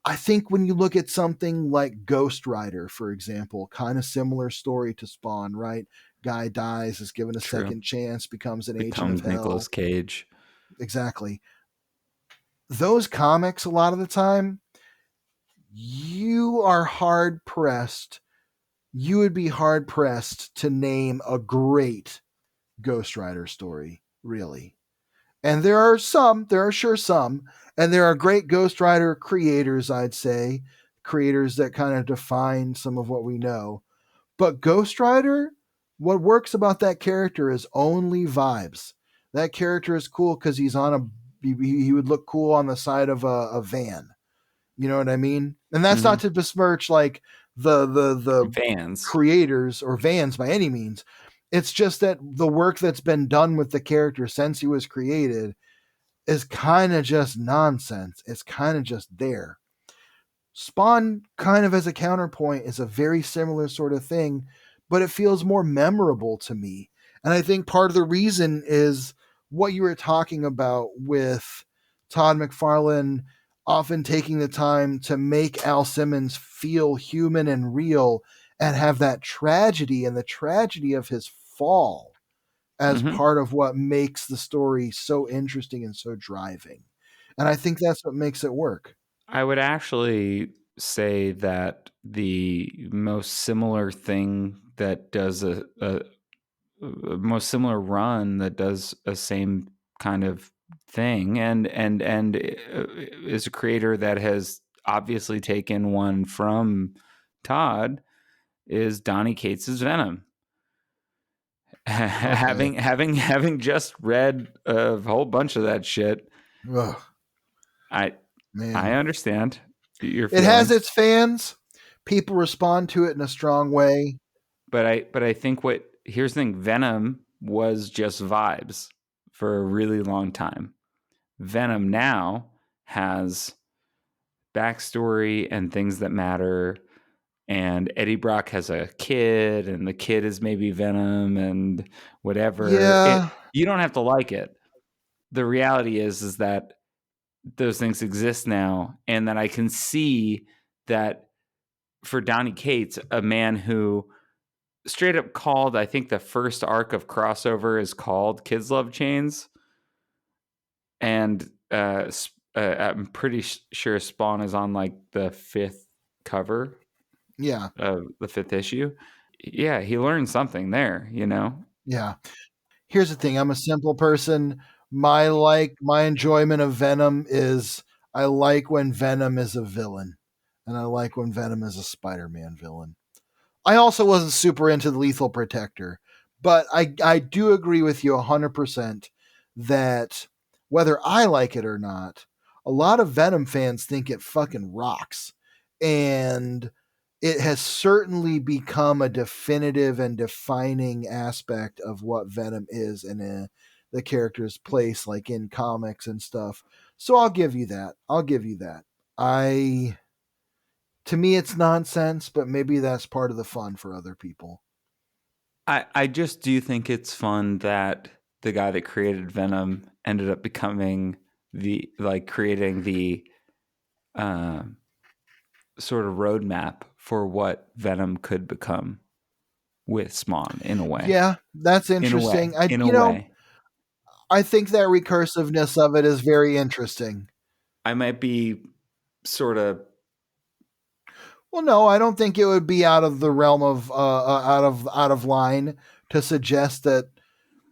I think when you look at something like Ghost Rider, for example, kind of similar story to Spawn, right? Guy dies, is given a True. second chance, becomes an agent of Becomes Nicolas hell. Cage. Exactly. Those comics, a lot of the time, you are hard pressed. You would be hard pressed to name a great Ghost Rider story, really. And there are sure some, and there are great Ghost Rider creators, I'd say, creators that kind of define some of what we know. But Ghost Rider, what works about that character is only vibes. That character is cool because he's on he would look cool on the side of a van. You know what I mean? And that's Mm-hmm. not to besmirch like the Vans. creators or Vans by any means. It's just that the work that's been done with the character since he was created is kind of just nonsense. It's kind of just there. Spawn, kind of as a counterpoint, is a very similar sort of thing, but it feels more memorable to me. And I think part of the reason is what you were talking about with Todd McFarlane often taking the time to make Al Simmons feel human and real and have that tragedy and the tragedy of his fall as Mm-hmm. part of what makes the story so interesting and so driving. And I think that's what makes it work. I would actually say that the most similar thing that does a most similar run that does a same kind of thing and is a creator that has obviously taken one from Todd is Donny Cates's Venom. Okay. having just read a whole bunch of that shit, Ugh, I I man. understand your It has feelings, its fans. People respond to it in a strong way. but I think what here's the thing: Venom was just vibes for a really long time. Venom now has backstory and things that matter. And Eddie Brock has a kid, and the kid is maybe Venom and whatever. Yeah. You don't have to like it. The reality is that those things exist now, and that I can see that for Donny Cates, a man who straight up called, I think the first arc of crossover is called Kids Love Chains, and I'm pretty sure Spawn is on like the fifth cover Yeah. of the 5th issue. Yeah, he learned something there, you know? Yeah. Here's the thing. I'm a simple person. My enjoyment of Venom is I like when Venom is a villain, and I like when Venom is a Spider-Man villain. I also wasn't super into the Lethal Protector, but I do agree with you 100% that whether I like it or not, a lot of Venom fans think it fucking rocks. And it has certainly become a definitive and defining aspect of what Venom is in the character's place, like in comics and stuff. So I'll give you that. I'll give you that. I To me it's nonsense, but maybe that's part of the fun for other people. I just do think it's fun that the guy that created Venom ended up becoming creating the uh, sort of roadmap for what Venom could become with Spawn in a way. Yeah, that's In a way. interesting. In a way. I think that recursiveness of it is very interesting. I might be sort of Well, no, I don't think it would be out of the realm of out of line to suggest that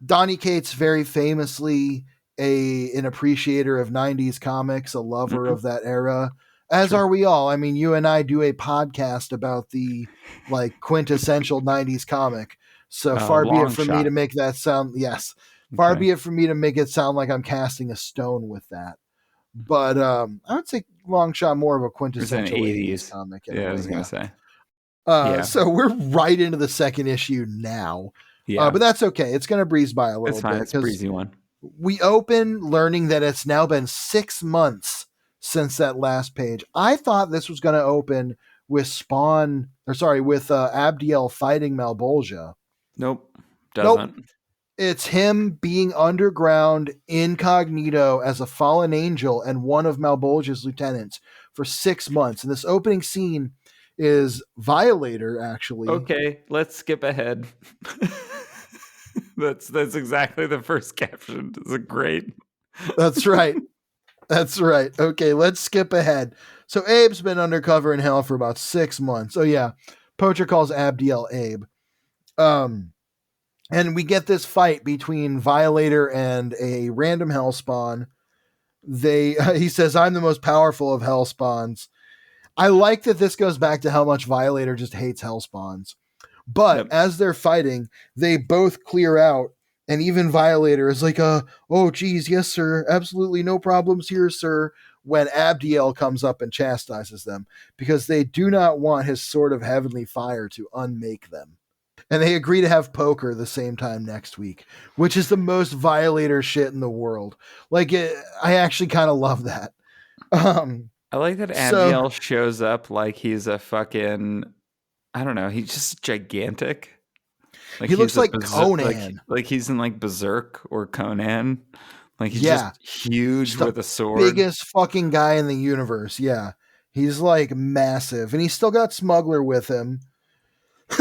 Donny Cates very famously an appreciator of 90s comics, a lover mhm, of that era, as true. are we all. I mean, you and I do a podcast about the like quintessential 90s comic. So far be it Long from me to shot. make that sound, yes. Far Okay. be it from me to make it sound like I'm casting a stone with that. But I would say Long Shot more of a It's an quintessential 80s 80s. comic in a Yeah, I way, was gonna yeah. say. Yeah. So we're right into the second issue now. Yeah. But that's okay. It's going to breeze by a It's little fine. bit It's a because breezy one. we open learning that it's now been 6 months since that last page. I thought this was going to open with with Abdiel fighting Malbolgia. Nope. Nope. Doesn't. It's him being underground incognito as a fallen angel and one of Malbolgia's lieutenants for 6 months. And this opening scene is Violator, actually. Okay, let's skip ahead. That's exactly the first caption. It's a great. That's right. That's right. Okay, let's skip ahead. So Abe's been undercover in hell for about 6 months. Oh yeah, Poacher calls Abdiel Abe. Um, and we get this fight between Violator and a random Hellspawn. He says, "I'm the most powerful of Hellspawns." I like that this goes back to how much Violator just hates Hellspawns. But Yep. as they're fighting, they both clear out, and even Violator is like, oh, geez, yes, sir, absolutely no problems here, sir." When Abdiel comes up and chastises them, because they do not want his sword of heavenly fire to unmake them. And they agree to have poker the same time next week, which is the most Violator shit in the world. I actually kind of love that. I like that So Abdiel shows up like he's a fucking. I don't know. He's just gigantic. Like he looks he's a like berserk. Conan. Like he's in like Berserk or Conan. Like he's just Yeah, huge just the with a sword. biggest fucking guy in the universe. Yeah. He's like massive. And he's still got Smuggler with him.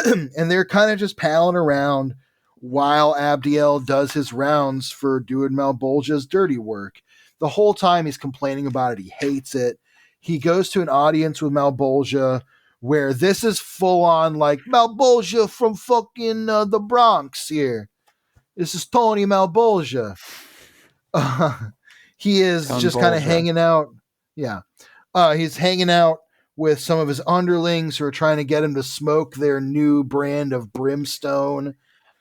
And they're kind of just palling around while Abdiel does his rounds for doing Malbolgia's dirty work. The whole time he's complaining about it. He hates it. He goes to an audience with Malbolgia where this is full on like Malbolgia from fucking the Bronx here. This is Tony Malbolgia. Uh, he is Tone just kind of Bolgia. hanging out. Yeah. He's hanging out with some of his underlings who are trying to get him to smoke their new brand of brimstone.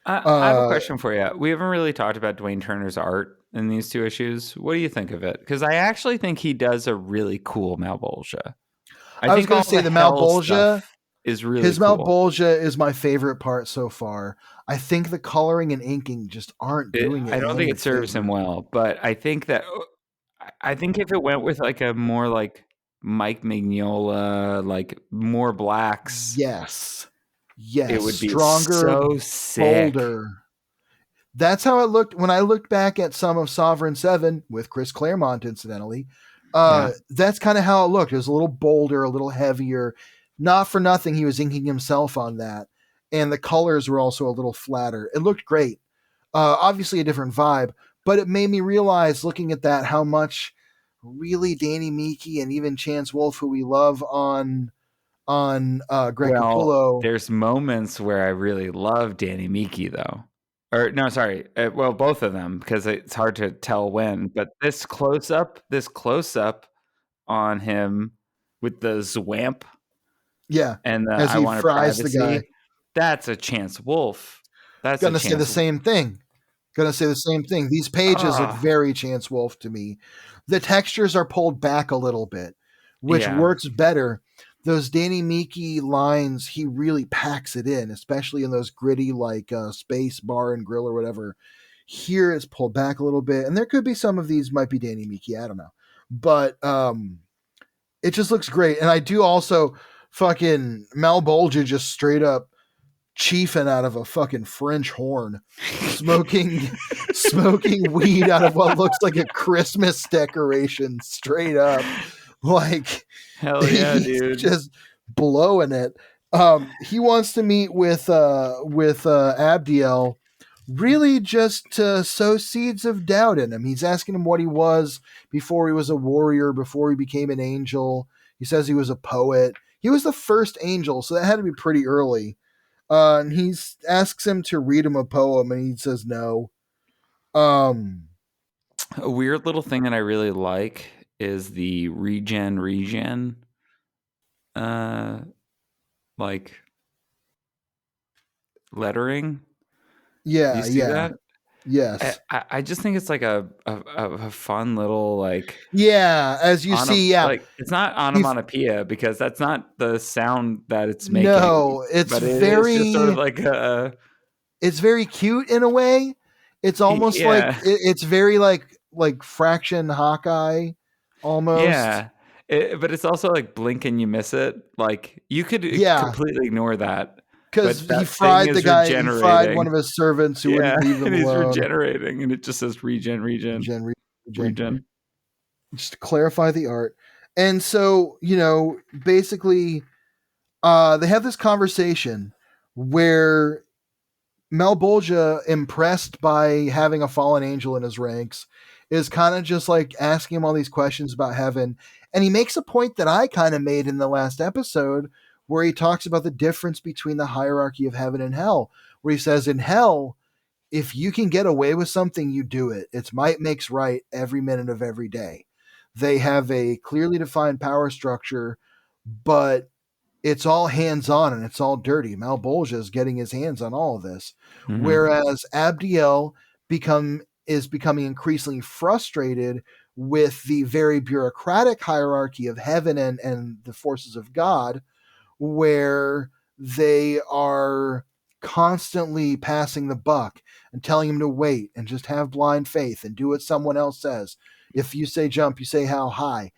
I have a question for you. We haven't really talked about Dwayne Turner's art in these 2 issues. What do you think of it? Because I actually think he does a really cool Malbolgia. I I was think going all to say the the hell Malbolgia, stuff is really his cool. Malbolgia is my favorite part so far. I think the coloring and inking just aren't doing I it don't think any it serves him favors. well, but I think that I think if it went with like a more like Mike Mignola, like more blacks, Yes. it Yes. would be Stronger, so sick. bolder. That's how it looked when I looked back at some of Sovereign 7 with Chris Claremont, incidentally. Yeah. That's kind of how it looked. It was a little bolder, a little heavier. Not for nothing, he was inking himself on that. And the colors were also a little flatter. It looked great. Obviously, a different vibe, but it made me realize looking at that how much really Danny Meeke and even Chance Wolf, who we love on on Greg Well, Capullo. there's moments where I really love Danny Miki though. Or no, sorry. Well, both of them because it's hard to tell when. But this close up on him with the zwamp Yeah, and the as I he want a fries the guy. privacy. That's a Chance Wolf. That's a Gonna say the Chance. same thing. Gonna say the same thing. These pages look Oh, very Chance Wolf to me. The textures are pulled back a little bit, which yeah. works better. Those Danny Miki lines, he really packs it in, especially in those gritty like space bar and grill or whatever. Here it's pulled back a little bit, and there could be some of these might be Danny Miki. I don't know, but it just looks great. And I do also fucking Malbolgia just straight up chiefing out of a fucking French horn, smoking weed out of what looks like a Christmas decoration, straight up. Like Hell yeah, he's dude. just blowing it. He wants to meet with Abdiel, really just to sow seeds of doubt in him. He's asking him what he was before he was a warrior, before he became an angel. He says he was a poet. He was the first angel, so that had to be pretty early. And he asks him to read him a poem, and he says no. Um, A weird little thing that I really like is the regen uh like lettering. Do you yeah, see yeah, that? yes, I just think it's like a fun little like yeah. As you see, yeah, like it's not he onomatopoeia because that's not the sound that it's making, no, but it is just sort of like a it's very cute in a way. It's almost like yeah. it's very like fraction Hawkeye almost. Yeah. But it's also like blink and you miss it. Like you could Yeah, completely ignore that, because but he that thing fried the is guy. He fried one regenerating. of his servants who Yeah, wouldn't leave him and he's alone. regenerating, and it just says Regen, regen. regen. Just to clarify the art. And so, basically, they have this conversation where Malbolgia, impressed by having a fallen angel in his ranks, is kind of just like asking him all these questions about heaven. And he makes a point that I kind of made in the last episode where he talks about the difference between the hierarchy of heaven and hell, where he says, in hell, if you can get away with something, you do it. It's might makes right every minute of every day. They have a clearly defined power structure, but it's all hands on and it's all dirty. Malbolgia is getting his hands on all of this, Hmm. whereas Abdiel is becoming increasingly frustrated with the very bureaucratic hierarchy of heaven and the forces of God, where they are constantly passing the buck and telling him to wait and just have blind faith and do what someone else says. If you say jump, you say how high.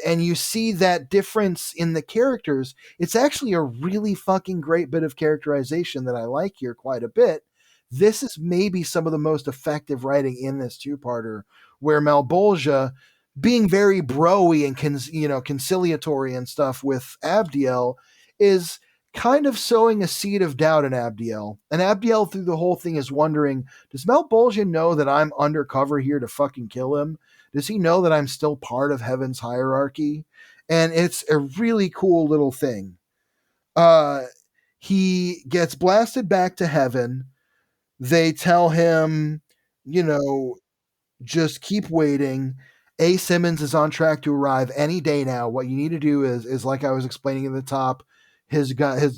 And you see that difference in the characters. It's actually a really fucking great bit of characterization that I like here quite a bit. This is maybe some of the most effective writing in this two-parter, where Malbolgia, being very broy and conciliatory and stuff with Abdiel, is kind of sowing a seed of doubt in Abdiel. And Abdiel, through the whole thing, is wondering, does Malbolgia know that I'm undercover here to fucking kill him? Does he know that I'm still part of heaven's hierarchy? And it's a really cool little thing. Uh, he gets blasted back to heaven. They tell him, you know, just keep waiting. A. Simmons is on track to arrive any day now. What you need to do is like I was explaining at the top, his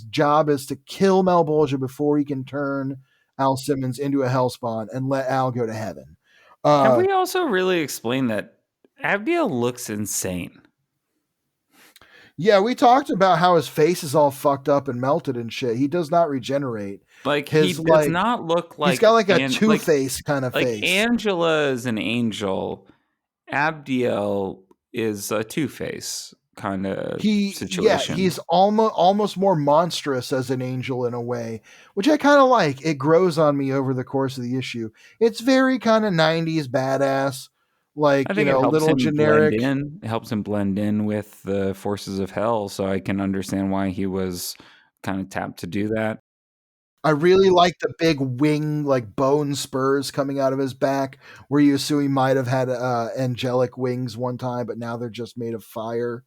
job is to kill Malbolgia before he can turn Al Simmons into a hellspawn and let Al go to heaven. Have Uh, we also really explained that Abdiel looks insane? yeah, we talked about how his face is all fucked up and melted and shit. He does not regenerate. Like he His does like not look he's got like a and Two Face kind of like face. Angela is an angel. Abdiel is a Two Face kind of situation. He's almost more monstrous as an angel in a way, which I kind of like. It grows on me over the course of the issue. It's very kind of 90s badass, I like, think it helps little him blend generic. in. It helps him blend in with the forces of hell, so I can understand why he was kind of tapped to do that. I really like the big wing, like bone spurs coming out of his back, where you assume he might have had angelic wings one time, but now they're just made of fire.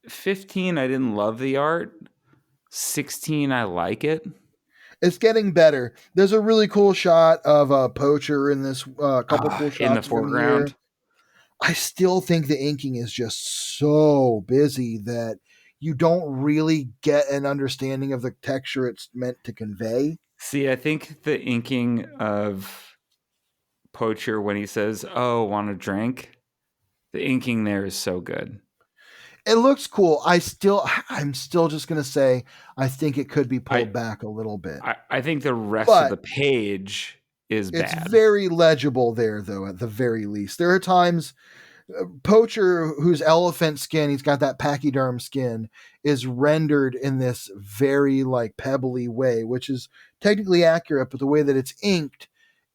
15, I didn't love the art. 16, I like it. It's getting better. There's a really cool shot of a poacher in this. Couple cool In the shots of him here. foreground. I still think the inking is just so busy that you don't really get an understanding of the texture it's meant to convey. See, I think the inking of Poacher when he says, "Oh, want a drink?" The inking there is so good. It looks cool. I'm still just gonna say I think it could be I pulled back a little bit, I think the rest of but the page is it's bad. very legible there, though. At the very least, there are times Poacher, whose elephant skin, he's got that pachyderm skin, is rendered in this very like pebbly way, which is technically accurate, but the way that it's inked,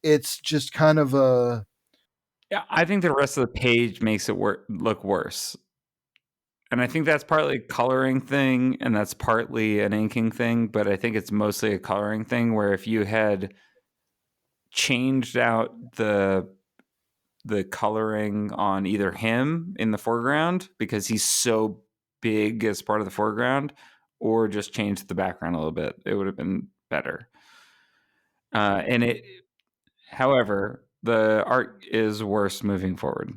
it's just kind of a. Yeah, I think the rest of the page makes it look worse. And I think that's partly a coloring thing and that's partly an inking thing, but I think it's mostly a coloring thing where if you had changed out the coloring on either him in the foreground because he's so big as part of the foreground or just changed the background a little bit, it would have been better. And it, however, the art is worse moving forward.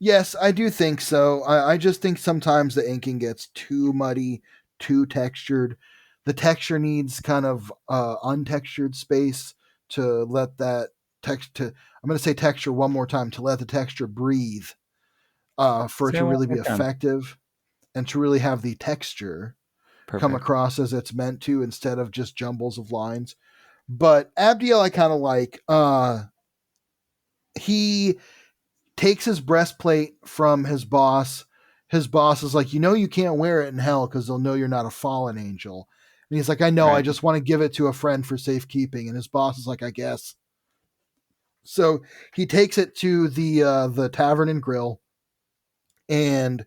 Yes, I do think so. I just think sometimes the inking gets too muddy, too textured. The texture needs kind of untextured space to let that text to. I'm going to say texture one more time to let the texture breathe for it Say to it one really be more time. effective and to really have the texture come Perfect. across as it's meant to instead of just jumbles of lines. But Abdiel, I kind of like. He takes his breastplate from his boss. His boss is like, you can't wear it in hell because they'll know you're not a fallen angel. And he's like, I know, I Right. just want to give it to a friend for safekeeping. And his boss is like, I guess. So he takes it to the tavern and grill and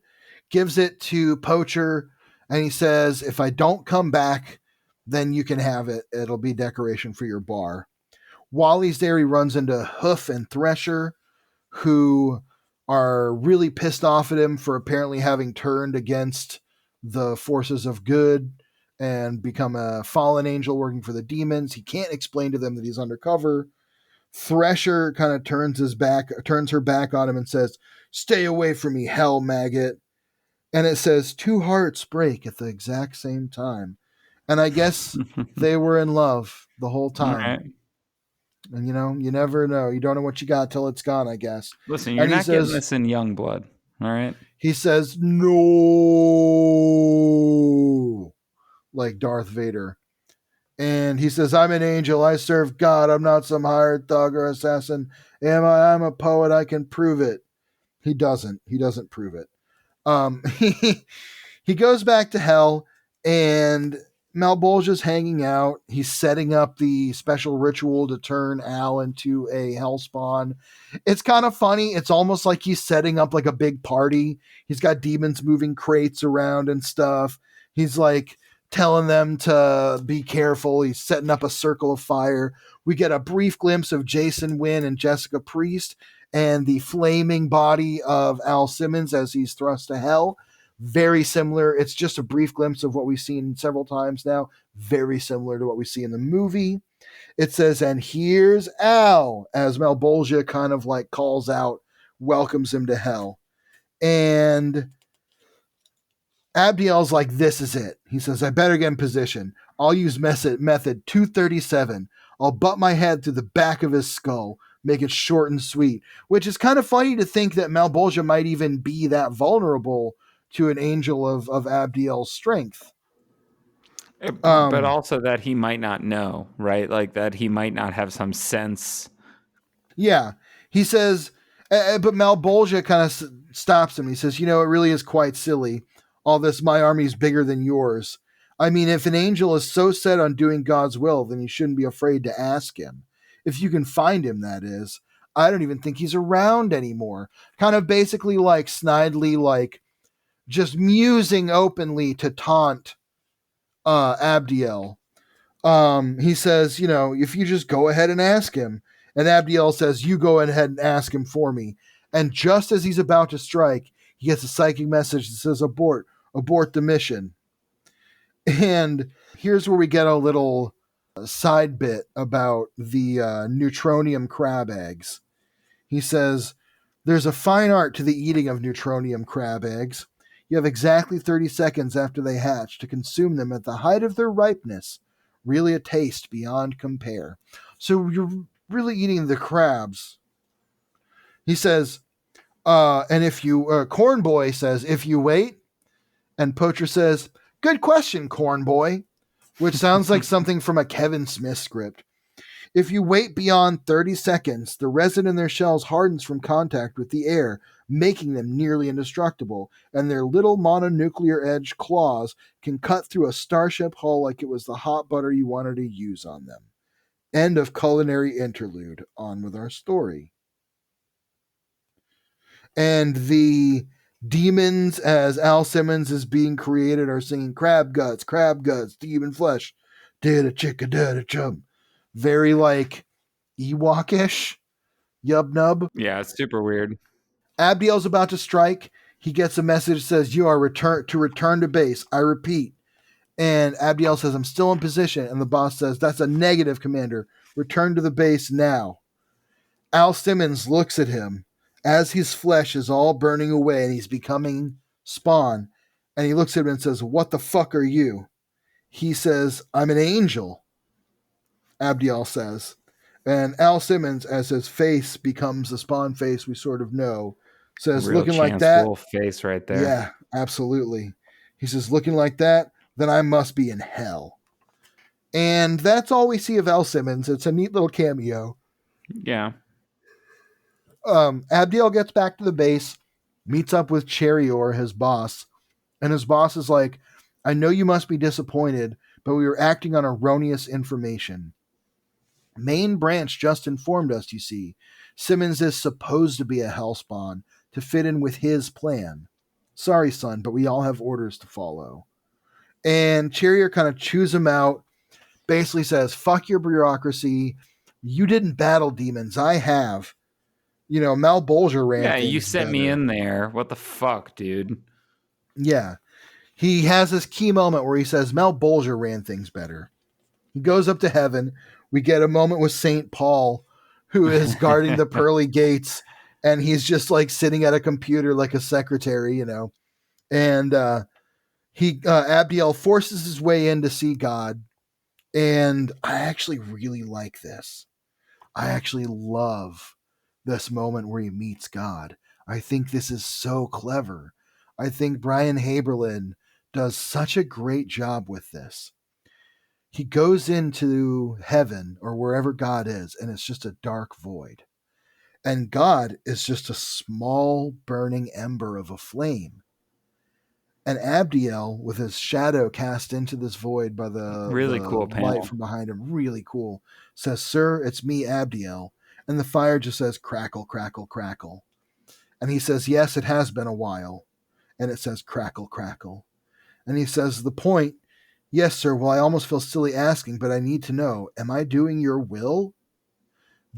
gives it to Poacher. And he says, if I don't come back, then you can have it. It'll be decoration for your bar. While he's there, he runs into Hoof and Thresher, who are really pissed off at him for apparently having turned against the forces of good and become a fallen angel working for the demons. He can't explain to them that he's undercover. Thresher kind of turns her back on him and says, "Stay away from me, hell maggot." And it says, two hearts break at the exact same time. And I guess they were in love the whole All time. right. And you never know. You don't know what you got till it's gone, I guess. Listen, you're And he not getting says, this in young blood. All right. no, like Darth Vader. And he says, I'm an angel. I serve God. I'm not some hired thug or assassin. Am I? I'm a poet. I can prove it. He doesn't. He doesn't prove it. He goes back to hell, and Malbolgia's hanging out. He's setting up the special ritual to turn Al into a hellspawn. It's kind of funny. It's almost like he's setting up like a big party. He's got demons moving crates around and stuff. He's like telling them to be careful. He's setting up a circle of fire. We get a brief glimpse of Jason Wynn and Jessica Priest and the flaming body of Al Simmons as he's thrust to hell. Very similar. It's just a brief glimpse of what we've seen several times now. Very similar to what we see in the movie. It says, and here's Al, as Malbolgia kind of like calls out, welcomes him to hell. And Abdiel's like, this is it. He says, I better get in position. I'll use method 237. I'll butt my head through the back of his skull, make it short and sweet, which is kind of funny to think that Malbolgia might even be that vulnerable to an angel of Abdiel's strength. But also that he might not know, right? Like that he might not have some sense. Yeah. He says, but Malbolgia kind of stops him. He says, it really is quite silly. All this, my army's bigger than yours. I mean, if an angel is so set on doing God's will, then you shouldn't be afraid to ask him. If you can find him, that is. I don't even think he's around anymore. Kind of basically like snidely, like just musing openly to taunt Abdiel. He says, if you just go ahead and ask him. And Abdiel says, you go ahead and ask him for me. And just as he's about to strike, he gets a psychic message that says, abort the mission. And here's where we get a little side bit about the neutronium crab eggs. He says, there's a fine art to the eating of neutronium crab eggs. You have exactly 30 seconds after they hatch to consume them at the height of their ripeness. Really a taste beyond compare. So you're really eating the crabs. He says, and if you, Corn Boy says, if you wait, and Poacher says, good question, Corn Boy, which sounds like something from a Kevin Smith script. If you wait beyond 30 seconds, the resin in their shells hardens from contact with the air, making them nearly indestructible, and their little mononuclear edged claws can cut through a starship hull like it was the hot butter you wanted to use on them. End of culinary interlude. On with our story. And the demons, as Al Simmons is being created, are singing crab guts, demon flesh, did a chicka, did a chum. Very like Ewok-ish, yub nub. Yeah, it's super weird. Abdiel's about to strike. He gets a message that says, you are return to base. I repeat. And Abdiel says, I'm still in position. And the boss says, that's a negative, Commander. Return to the base now. Al Simmons looks at him as his flesh is all burning away and he's becoming spawn. And he looks at him and says, what the fuck are you? He says, I'm an angel, Abdiel says. And Al Simmons, as his face becomes the spawn face we sort of know, says, Real looking like Chance that. Wolf face right there. Yeah, absolutely. He says, looking like that, then I must be in hell. And that's all we see of Al Simmons. It's a neat little cameo. Yeah. Abdiel gets back to the base, meets up with Cherior, his boss, and his boss is like, I know you must be disappointed, but we were acting on erroneous information. Main branch just informed us, you see. Simmons is supposed to be a hellspawn to fit in with his plan. Sorry, son, but we all have orders to follow. And Cherior kind of chews him out, basically says, fuck your bureaucracy. You didn't battle demons. I have. You know, Mal Bolger ran Yeah, things you sent better. me in there. What the fuck, dude? Yeah. He has this key moment where he says Mal Bolger ran things better. He goes up to heaven. We get a moment with St. Paul, who is guarding the pearly gates, and he's just like sitting at a computer like a secretary, you know. And Abdiel forces his way in to see God. And I actually really like this. I actually love this moment where he meets God. I think this is so clever. I think Brian Haberlin does such a great job with this. He goes into heaven or wherever God is, and it's just a dark void. And God is just a small burning ember of a flame. And Abdiel, with his shadow cast into this void by the Really cool light panel from behind him, really cool, says, Sir, it's me, Abdiel. And the fire just says, crackle, crackle, crackle. And he says, yes, it has been a while. And it says, crackle, crackle. And he says, the point, yes, sir, well, I almost feel silly asking, but I need to know, am I doing your will?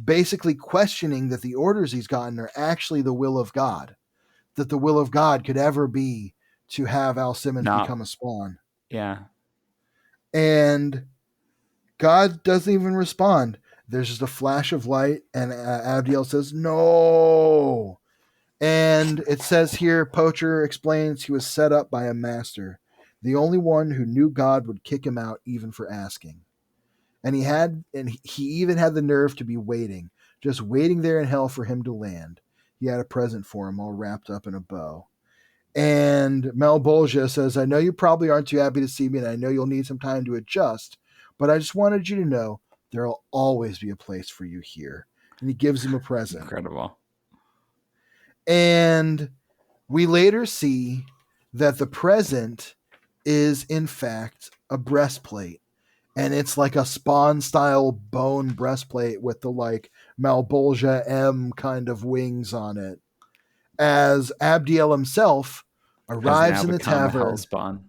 Basically questioning that the orders he's gotten are actually the will of God. That the will of God could ever be to have Al Simmons become a spawn. Yeah. And God doesn't even respond. There's just a flash of light, and Abdiel says, no. And it says here, Poacher explains he was set up by a master, the only one who knew God would kick him out even for asking. And he even had the nerve to be waiting, just waiting there in hell for him to land. He had a present for him all wrapped up in a bow. And Mel Bolja says, I know you probably aren't too happy to see me, and I know you'll need some time to adjust, but I just wanted you to know there'll always be a place for you here. And he gives him a present. Incredible. And we later see that the present is, in fact, a breastplate. And it's like a Spawn-style bone breastplate with the, like, Malbolgia M kind of wings on it. As Abdiel himself arrives in the tavern. Hellspawn.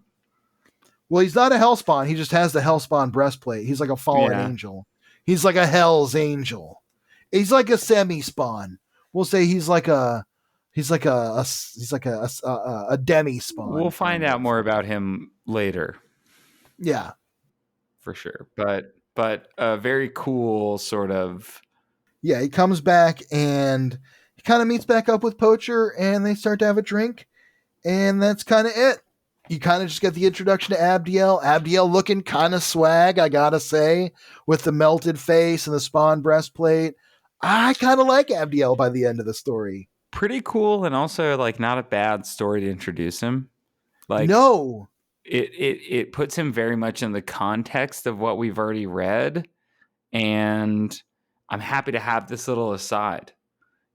Well, he's not a Hellspawn. He just has the Hellspawn breastplate. He's like a fallen angel. He's like a Hell's Angel. He's like a semi-spawn. We'll say he's like a demi-spawn. We'll find out more about him later. Yeah. for sure. But a very cool sort of. Yeah, he comes back and he kind of meets back up with Poacher and they start to have a drink. And that's kind of it. You kind of just get the introduction to Abdiel. Abdiel looking kind of swag, I gotta say, with the melted face and the spawn breastplate. I kind of like Abdiel by the end of the story. Pretty cool, and also like not a bad story to introduce him. Like No, it puts him very much in the context of what we've already read, and I'm happy to have this little aside.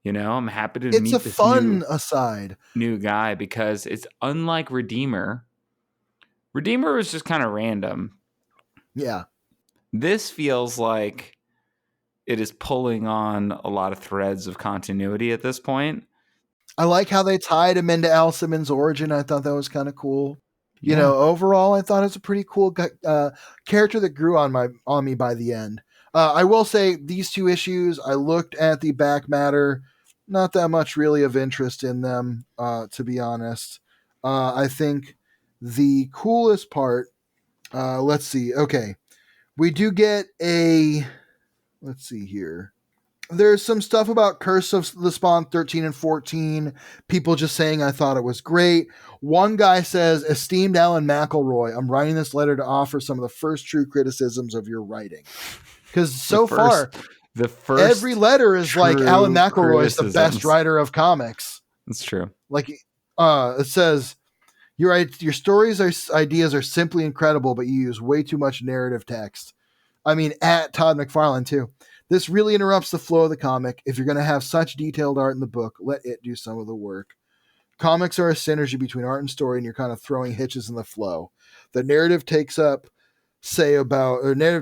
I'm happy to it's a meet this new fun aside. guy because it's unlike Redeemer. Redeemer was just kind of random. Yeah. This feels like it is pulling on a lot of threads of continuity at this point. I like how they tied him into Al Simmons' origin. I thought that was kind of cool. Yeah. Overall, I thought it was a pretty cool character that grew on me by the end. I will say these two issues, I looked at the back matter, not that much really of interest in them, to be honest. I think the coolest part, let's see. Okay, we do get let's see here. There's some stuff about Curse of the Spawn 13 and 14. People just saying I thought it was great. One guy says, Esteemed Alan McElroy, I'm writing this letter to offer some of the first true criticisms of your writing. Because so far, the first every letter is like Alan McElroy is the best writer of comics. That's true. Like, it says, your stories ideas are simply incredible, but you use way too much narrative text. I mean, at Todd McFarlane, too. This really interrupts the flow of the comic. If you're going to have such detailed art in the book, let it do some of the work. Comics are a synergy between art and story, and you're kind of throwing hitches in the flow. The narrative narrative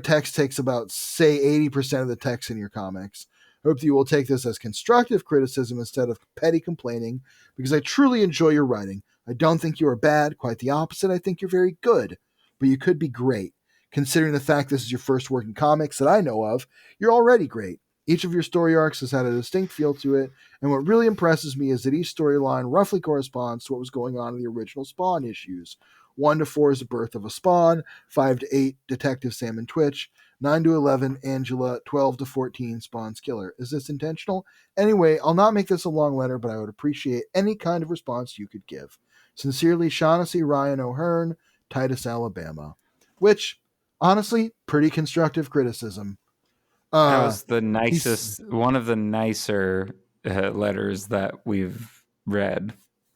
text takes about, say, 80% of the text in your comics. I hope that you will take this as constructive criticism instead of petty complaining, because I truly enjoy your writing. I don't think you are bad. Quite the opposite. I think you're very good, but you could be great. Considering the fact this is your first work in comics that I know of, you're already great. Each of your story arcs has had a distinct feel to it, and what really impresses me is that each storyline roughly corresponds to what was going on in the original Spawn issues. 1 to 4 is the birth of a Spawn, 5 to 8, Detective Sam and Twitch, 9 to 11, Angela, 12 to 14, Spawn's killer. Is this intentional? Anyway, I'll not make this a long letter, but I would appreciate any kind of response you could give. Sincerely, Shaughnessy Ryan O'Hearn, Titus, Alabama. Which, honestly, pretty constructive criticism. That was the nicest, one of the nicer letters that we've read.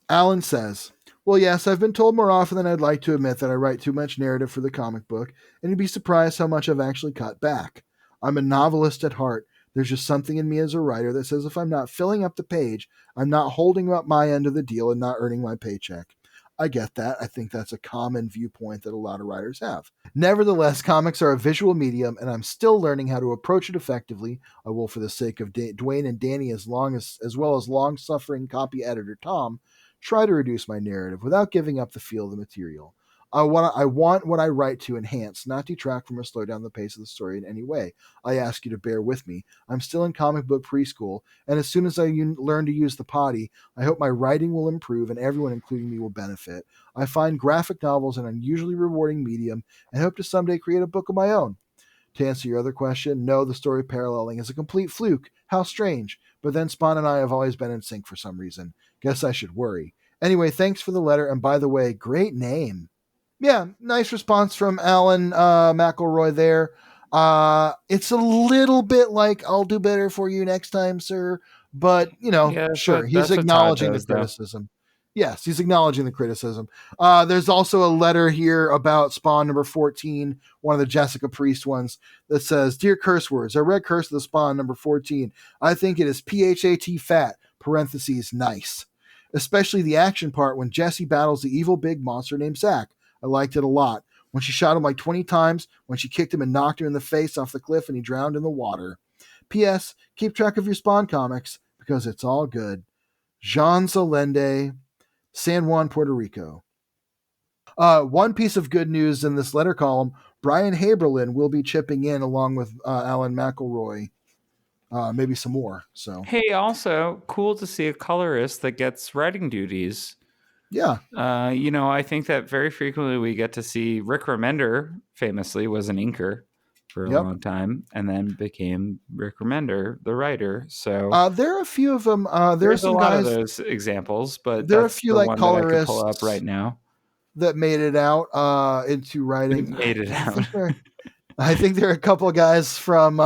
Alan says, well, yes, I've been told more often than I'd like to admit that I write too much narrative for the comic book, and you'd be surprised how much I've actually cut back. I'm a novelist at heart. There's just something in me as a writer that says if I'm not filling up the page, I'm not holding up my end of the deal and not earning my paycheck. I get that. I think that's a common viewpoint that a lot of writers have. Nevertheless, comics are a visual medium, and I'm still learning how to approach it effectively. I will, for the sake of Dwayne and Danny, as well as long-suffering copy editor Tom, try to reduce my narrative without giving up the feel of the material. I want what I write to enhance, not detract from or slow down the pace of the story in any way. I ask you to bear with me. I'm still in comic book preschool, and as soon as I learn to use the potty, I hope my writing will improve and everyone, including me, will benefit. I find graphic novels an unusually rewarding medium and hope to someday create a book of my own. To answer your other question, no, the story paralleling is a complete fluke. How strange. But then Spawn and I have always been in sync for some reason. Guess I should worry. Anyway, thanks for the letter, and by the way, great name. Yeah, nice response from Alan McElroy there. It's a little bit like, I'll do better for you next time, sir. But, sure, he's acknowledging the criticism. Yes, he's acknowledging the criticism. There's also a letter here about Spawn number 14, one of the Jessica Priest ones, that says, Dear Curse Words, I read Curse of the Spawn number 14. I think it is PHAT fat, parentheses, nice. Especially the action part when Jesse battles the evil big monster named Zack. I liked it a lot. When she shot him like 20 times, when she kicked him and knocked him in the face off the cliff and he drowned in the water. P.S. Keep track of your Spawn comics because it's all good. Jean Zalende, San Juan, Puerto Rico. One piece of good news in this letter column, Brian Haberlin will be chipping in along with Alan McElroy. Maybe some more. So hey, also cool to see a colorist that gets writing duties. Yeah. I think that very frequently we get to see Rick Remender, famously, was an inker for a Yep. long time and then became Rick Remender, the writer. So There are a few of them. There are there's a some lot of guys. those examples, but There are a that's few the like one that I could pull up right colorists now. that made it out into writing. Made it I out. think there. I think there are a couple of guys from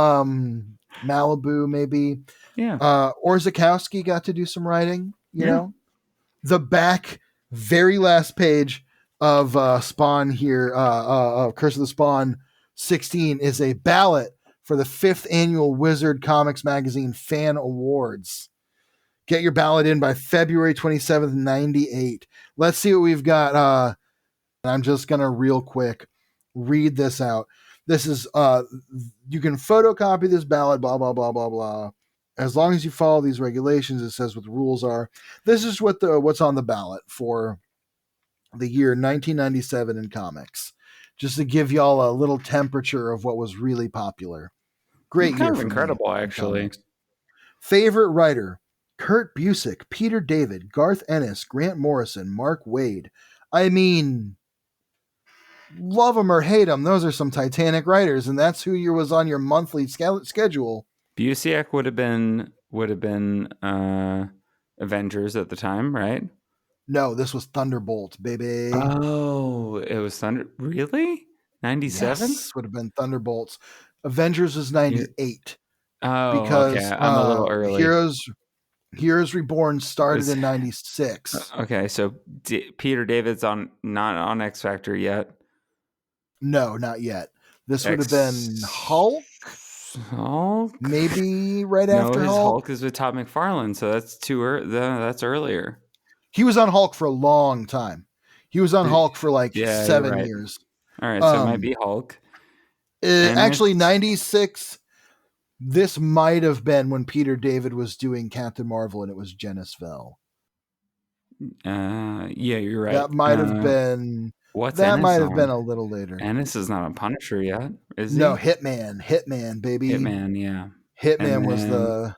Malibu, maybe. Yeah. Orzakowski got to do some writing. Yeah. The back, very last page of Spawn here, Curse of the Spawn 16 is a ballot for the 5th annual Wizard Comics Magazine Fan Awards. Get your ballot in by February 27th, 98. Let's see what we've got. I'm just going to real quick read this out. This is, you can photocopy this ballot, blah, blah, blah, blah, blah. As long as you follow these regulations, it says what the rules are. This is what's on the ballot for the year 1997 in comics, just to give y'all a little temperature of what was really popular. Great Kind year of for me incredible, in actually. comics. Favorite writer: Kurt Busiek, Peter David, Garth Ennis, Grant Morrison, Mark Waid. I mean, love them or hate them, those are some Titanic writers, and that's who was on your monthly schedule. Busiek would have been Avengers at the time, right? No, this was Thunderbolt, baby. Oh, it was Thunder. Really? 97? Yes, would have been Thunderbolts. Avengers was 98 Oh, okay. because I'm a little early. Heroes Reborn started Is in 96. okay, so Peter David's not on X Factor yet. No, not yet. This would have been Hulk. maybe right No, after his Hulk. Hulk is with Todd McFarlane, so that's that's earlier. He was on Hulk for a long time. He was on Hulk for like Yeah, you're 7 right. years. All right, so it might be Hulk. Actually, 96. This might have been when Peter David was doing Captain Marvel, and it was Janice Vell. Yeah, you're right. That might have been. What's That Ennis might have on? been a little later. Ennis is not on Punisher yet, is he? No, Hitman, baby. Hitman, yeah. Hitman was the.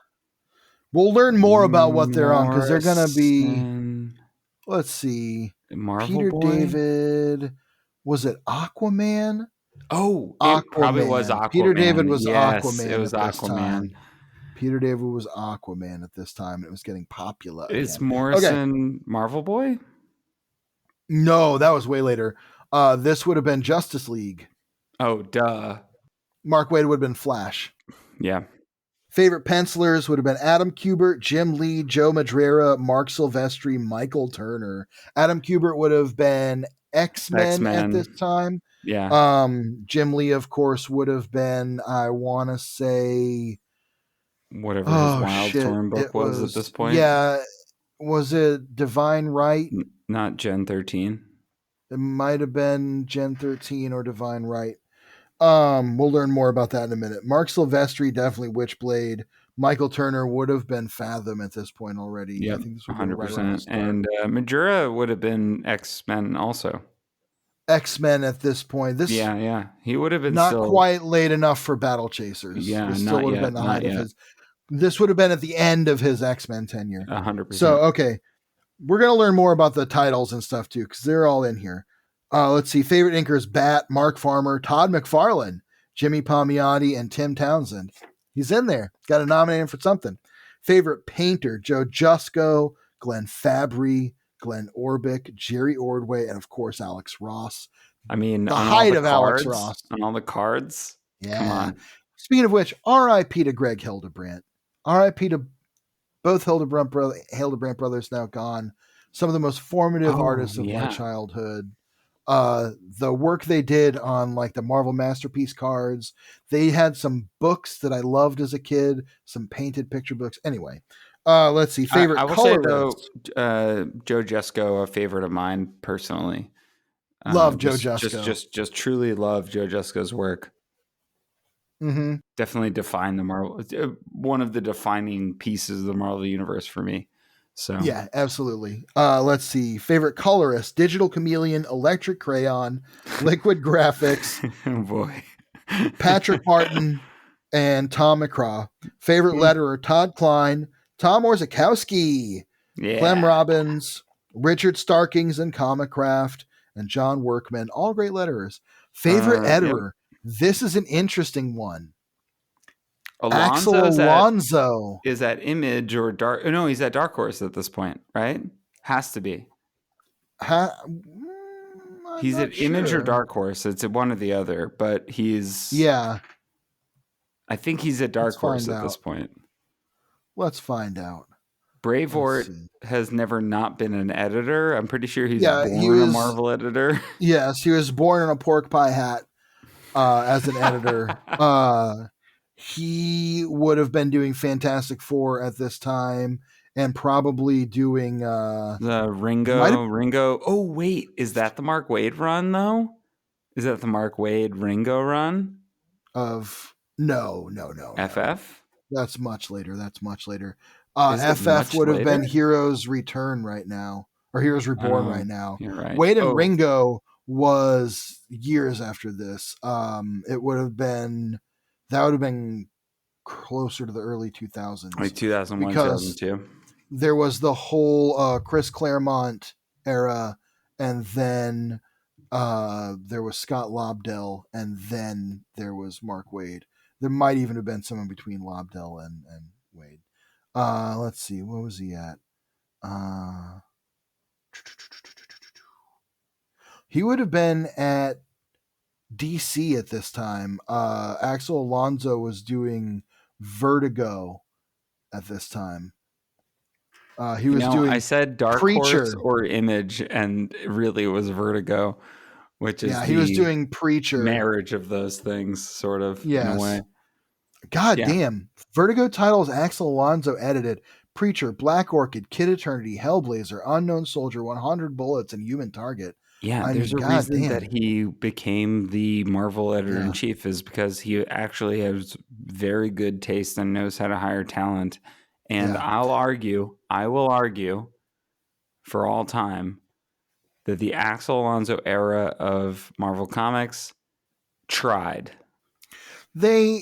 We'll learn more about what they're on because they're gonna be. Let's see. Marvel Peter Boy? David. Was it Aquaman? Oh, it probably was Aquaman. Peter David was yes, Aquaman. It was at this Aquaman. Time. Peter David was Aquaman at this time. It was getting popular. Is Morrison Marvel Boy? No, that was way later. This would have been Justice League. Oh, duh. Mark Waid would have been Flash. Yeah. Favorite pencilers would have been Adam Kubert, Jim Lee, Joe Madureira, Mark Silvestri, Michael Turner. Adam Kubert would have been X-Men at this time. Yeah. Jim Lee, of course, would have been, I want to say, whatever his Wildstorm book was at this point. Yeah. Was it Divine Right? Not Gen 13. It might have been Gen 13 or Divine Right. We'll learn more about that in a minute. Mark Silvestri, definitely Witchblade. Michael Turner would have been Fathom at this point already. Yeah, I think this would 100%. Be right around the start. And Majura would have been X-Men also. X-Men at this point. Yeah. He would have been not quite late enough for Battle Chasers. Yeah, this still would have been the height of his. This would have been at the end of his X-Men tenure. 100%. So, okay. We're going to learn more about the titles and stuff too, because they're all in here. Let's see. Favorite inkers: Bat, Mark Farmer, Todd McFarlane, Jimmy Palmiotti, and Tim Townsend. He's in there. Got to nominate him for something. Favorite painter: Joe Jusko, Glenn Fabry, Glenn Orbick, Jerry Ordway, and of course Alex Ross. I mean, the height of Alex Ross on all the cards. Yeah. Come on. Speaking of which, R.I.P. to Greg Hildebrandt. R.I.P. to both Hildebrandt brothers now gone. Some of the most formative artists of my childhood. The work they did on like the Marvel Masterpiece cards. They had some books that I loved as a kid, some painted picture books. Anyway, let's see. Favorite I will colorist. Say, though, Joe Jusko, a favorite of mine personally. Love Joe Jusko. Just truly love Joe Jusko's work. Mm-hmm. Definitely define the Marvel. One of the defining pieces of the Marvel universe for me. So yeah, absolutely. Let's see. Favorite colorist: Digital Chameleon, Electric Crayon, Liquid Graphics. Oh boy. Patrick Martin and Tom McCraw. Favorite letterer: Todd Klein, Tom Orzakowski, Clem Robbins, Richard Starkings and Comicraft, and John Workman, all great letterers. Favorite Yep. editor. This is an interesting one. Axel Alonso's Alonso. is at Image or Dark. No, he's at Dark Horse at this point, right? Has to be. He's at Image or Dark Horse. It's one or the other, but he's. Yeah. I think he's at Dark Horse at this point. Let's find out. Bravort has never not been an editor. I'm pretty sure he was a Marvel editor. Yes, he was born in a pork pie hat as an editor. He would have been doing Fantastic Four at this time and probably doing the Ringo. Oh, wait. Is that the Mark Waid run, though? Is that the Mark Waid Ringo run? No. FF? That's much later. FF would have been Heroes Return right now, or Heroes Reborn right now. You're right. Waid and Ringo was years after this. That would have been closer to the early 2000s. Like 2001, 2002. There was the whole Chris Claremont era, and then there was Scott Lobdell, and then there was Mark Waid. There might even have been someone between Lobdell and Waid. Let's see, what was he at? He would have been at DC at this time. Axel Alonso was doing Vertigo at this time. He was doing. I said Dark Horse or Image, and really it was Vertigo, which is he was doing Preacher. Marriage of those things, sort of. Yes. In a way. God damn. Vertigo titles Axel Alonso edited: Preacher, Black Orchid, Kid Eternity, Hellblazer, Unknown Soldier, 100 Bullets, and Human Target. Yeah, there's a reason that he became the Marvel editor-in-chief is because he actually has very good taste and knows how to hire talent. And I will argue for all time that the Axel Alonso era of Marvel Comics tried. They,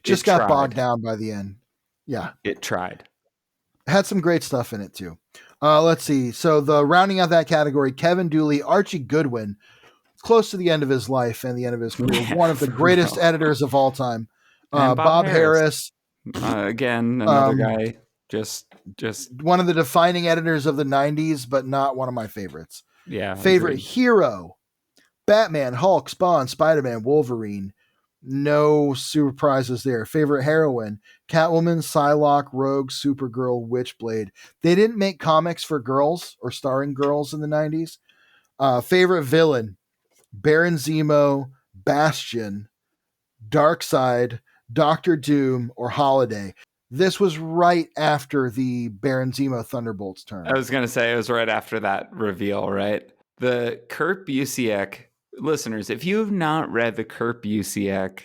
just got bogged down by the end. Yeah. It tried. Had some great stuff in it too. Let's see. So the rounding out that category, Kevin Dooley, Archie Goodwin, close to the end of his life and the end of his career. One of the greatest editors of all time. Bob Harris. Again, another guy. Just one of the defining editors of the 90s, but not one of my favorites. Yeah. Favorite hero, Batman, Hulk, Spawn, Spider-Man, Wolverine. No surprises there. Favorite heroine, Catwoman, Psylocke, Rogue, Supergirl, Witchblade. They didn't make comics for girls or starring girls in the 90s. Favorite villain, Baron Zemo, Bastion, Darkseid, Doctor Doom, or Holiday. This was right after the Baron Zemo Thunderbolts turn. I was going to say it was right after that reveal, right? The Kurt Busiek, listeners, if you have not read the Kurt Busiek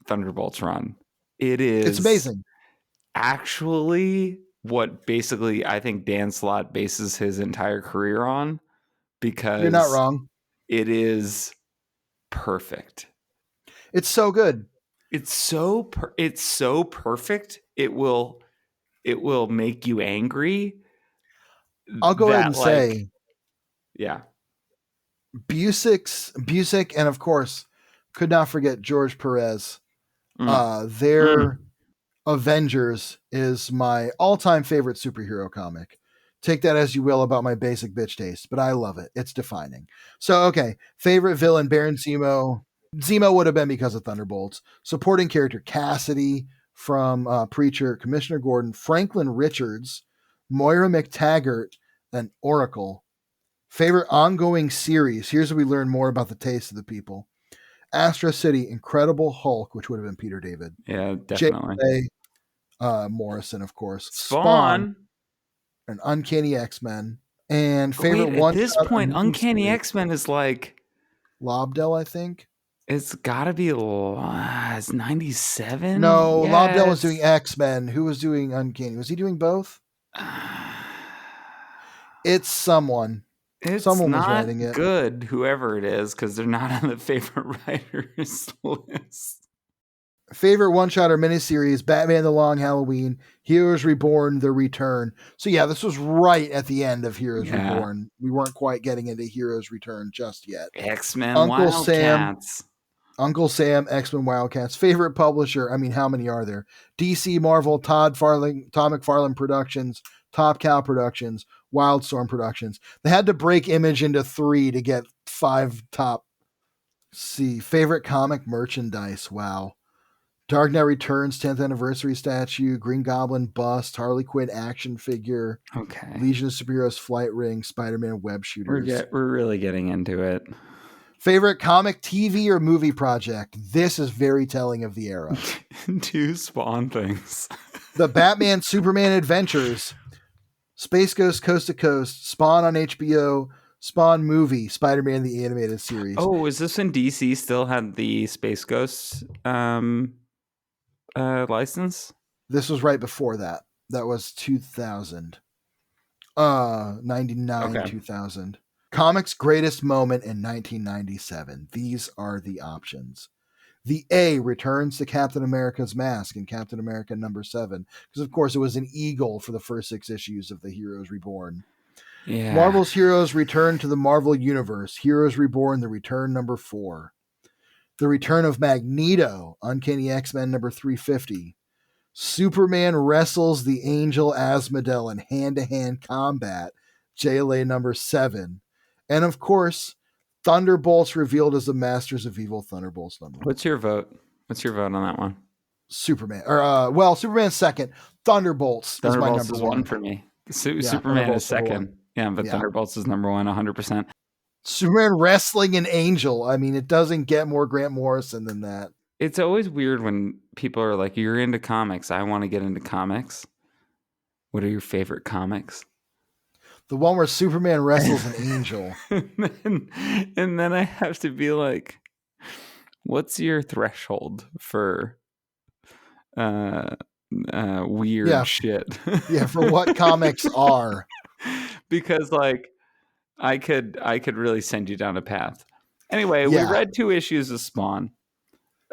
Thunderbolts run, it's amazing. Actually, what basically I think Dan Slott bases his entire career on, because you're not wrong. It is perfect. It's so good. It's so perfect. It will make you angry. I'll go ahead and say, yeah. Busiek, and of course, could not forget George Perez. Their Avengers is my all-time favorite superhero comic. Take that as you will about my basic bitch taste, but I love it. It's defining. So, okay, favorite villain, Baron Zemo. Zemo would have been because of Thunderbolts. Supporting character, Cassidy from Preacher, Commissioner Gordon, Franklin Richards, Moira McTaggart, and Oracle. Favorite ongoing series. Here's where we learn more about the taste of the people. Astro City, Incredible Hulk, which would have been Peter David. Yeah, definitely. J.A. Morrison, of course. Spawn. And Uncanny X-Men. And favorite one. At this point, Uncanny X-Men is like Lobdell, I think. It's got to be it's 97. No, yes. Lobdell was doing X-Men. Who was doing Uncanny? Was he doing both? It's someone. Someone was writing it. Good, whoever it is, because they're not on the favorite writers list. Favorite one-shot or miniseries, Batman The Long Halloween, Heroes Reborn, The Return. So yeah, this was right at the end of Heroes Yeah. Reborn. We weren't quite getting into Heroes Return just yet. X-Men Uncle Sam, Wildcats. X-Men Wildcats. Favorite publisher, I mean, how many are there? DC, Marvel, Todd McFarlane Productions, Top Cow Productions, Wildstorm Productions. They had to break Image into 3 to get 5 top. See, favorite comic merchandise. Wow. Dark Knight Returns 10th anniversary statue, Green Goblin bust, Harley Quinn action figure, Okay. Legion of Superheroes flight ring, Spider-Man web shooters. We're really getting into it. Favorite comic, TV, or movie project? This is very telling of the era. 2 Spawn things. The Batman Superman Adventures, Space Ghost Coast to Coast, Spawn on HBO, Spawn movie, Spider-Man the Animated Series. Oh, was this when DC still had the Space Ghost license? This was right before that. That was 2000. 99, Okay. 2000. Comics greatest moment in 1997. These are the options. The A returns to Captain America's mask in Captain America #7, because of course it was an eagle for the first 6 issues of the Heroes Reborn. Yeah. Marvel's Heroes return to the Marvel Universe. Heroes Reborn, The Return #4. The Return of Magneto, Uncanny X-Men #350. Superman wrestles the Angel Asmodel in hand-to-hand combat, JLA #7. And of course, Thunderbolts revealed as the Masters of Evil, Thunderbolts #1. What's your vote? What's your vote on that one? Superman. Or Superman's second. Thunderbolts is my Thunderbolts is #1 for me. Superman is Thunderbolts second. Yeah, but Yeah. Thunderbolts is #1, 100%. Superman wrestling an angel. I mean, it doesn't get more Grant Morrison than that. It's always weird when people are like, you're into comics. I want to get into comics. What are your favorite comics? The one where Superman wrestles an angel. and then I have to be like, what's your threshold for weird shit? Yeah, for what comics are. Because like I could really send you down a path. Anyway, we read 2 issues of Spawn.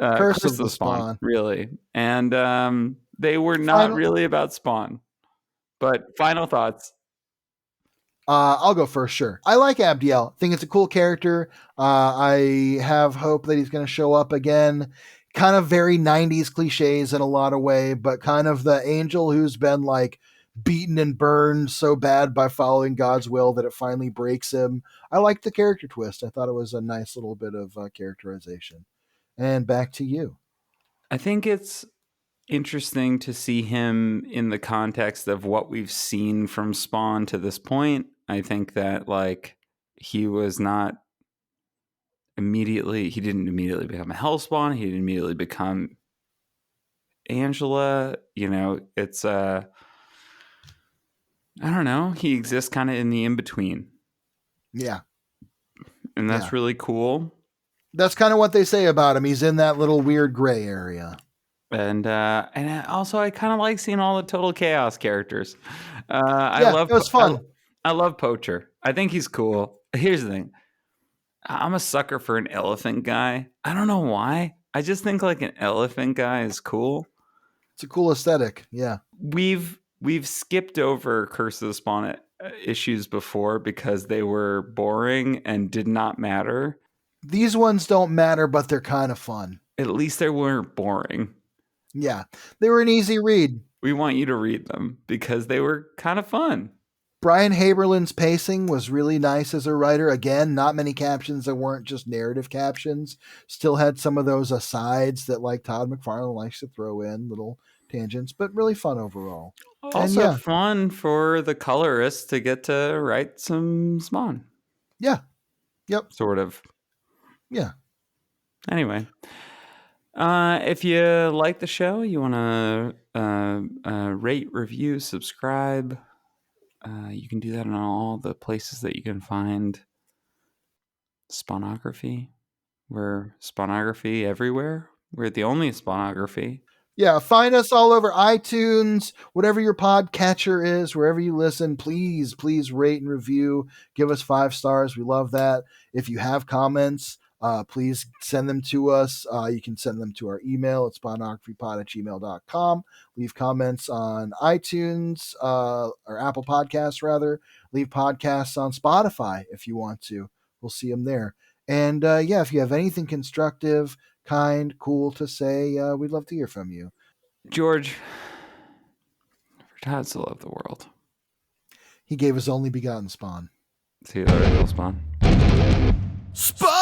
Curse of the Spawn. Really. And they were not really about Spawn. But final thoughts. I'll go first, sure. I like Abdiel. I think it's a cool character. I have hope that he's going to show up again. Kind of very 90s cliches in a lot of way, but kind of the angel who's been like beaten and burned so bad by following God's will that it finally breaks him. I liked the character twist. I thought it was a nice little bit of characterization. And back to you. I think it's interesting to see him in the context of what we've seen from Spawn to this point. I think that like he didn't immediately become a Hellspawn. He didn't immediately become Angela. You know, it's I don't know. He exists kind of in the in-between. Yeah. And that's really cool. That's kind of what they say about him. He's in that little weird gray area. And also I kind of like seeing all the Total Chaos characters. It was fun. I love Poacher. I think he's cool. Here's the thing. I'm a sucker for an elephant guy. I don't know why. I just think like an elephant guy is cool. It's a cool aesthetic. Yeah. We've skipped over Curse of the Spawn issues before because they were boring and did not matter. These ones don't matter, but they're kind of fun. At least they weren't boring. Yeah. They were an easy read. We want you to read them because they were kind of fun. Brian Haberlin's pacing was really nice as a writer. Again, not many captions that weren't just narrative captions. Still had some of those asides that like Todd McFarlane likes to throw in, little tangents, but really fun overall. Also fun for the colorist to get to write some Spawn. Yeah. Yep. Sort of. Yeah. Anyway, if you like the show, you want to rate, review, subscribe, you can do that on all the places that you can find Spawnography. We're Spawnography everywhere. We're the only Spawnography. Yeah, find us all over iTunes, whatever your podcatcher is, wherever you listen. Please rate and review. Give us 5 stars. We love that. If you have comments, please send them to us. You can send them to our email at spawnographypod@gmail.com. Leave comments on iTunes or Apple Podcasts, rather. Leave podcasts on Spotify if you want to. We'll see them there. And if you have anything constructive, kind, cool to say, we'd love to hear from you. George, for God so loved the world. He gave his only begotten Spawn. See you later, little Spawn. Spawn!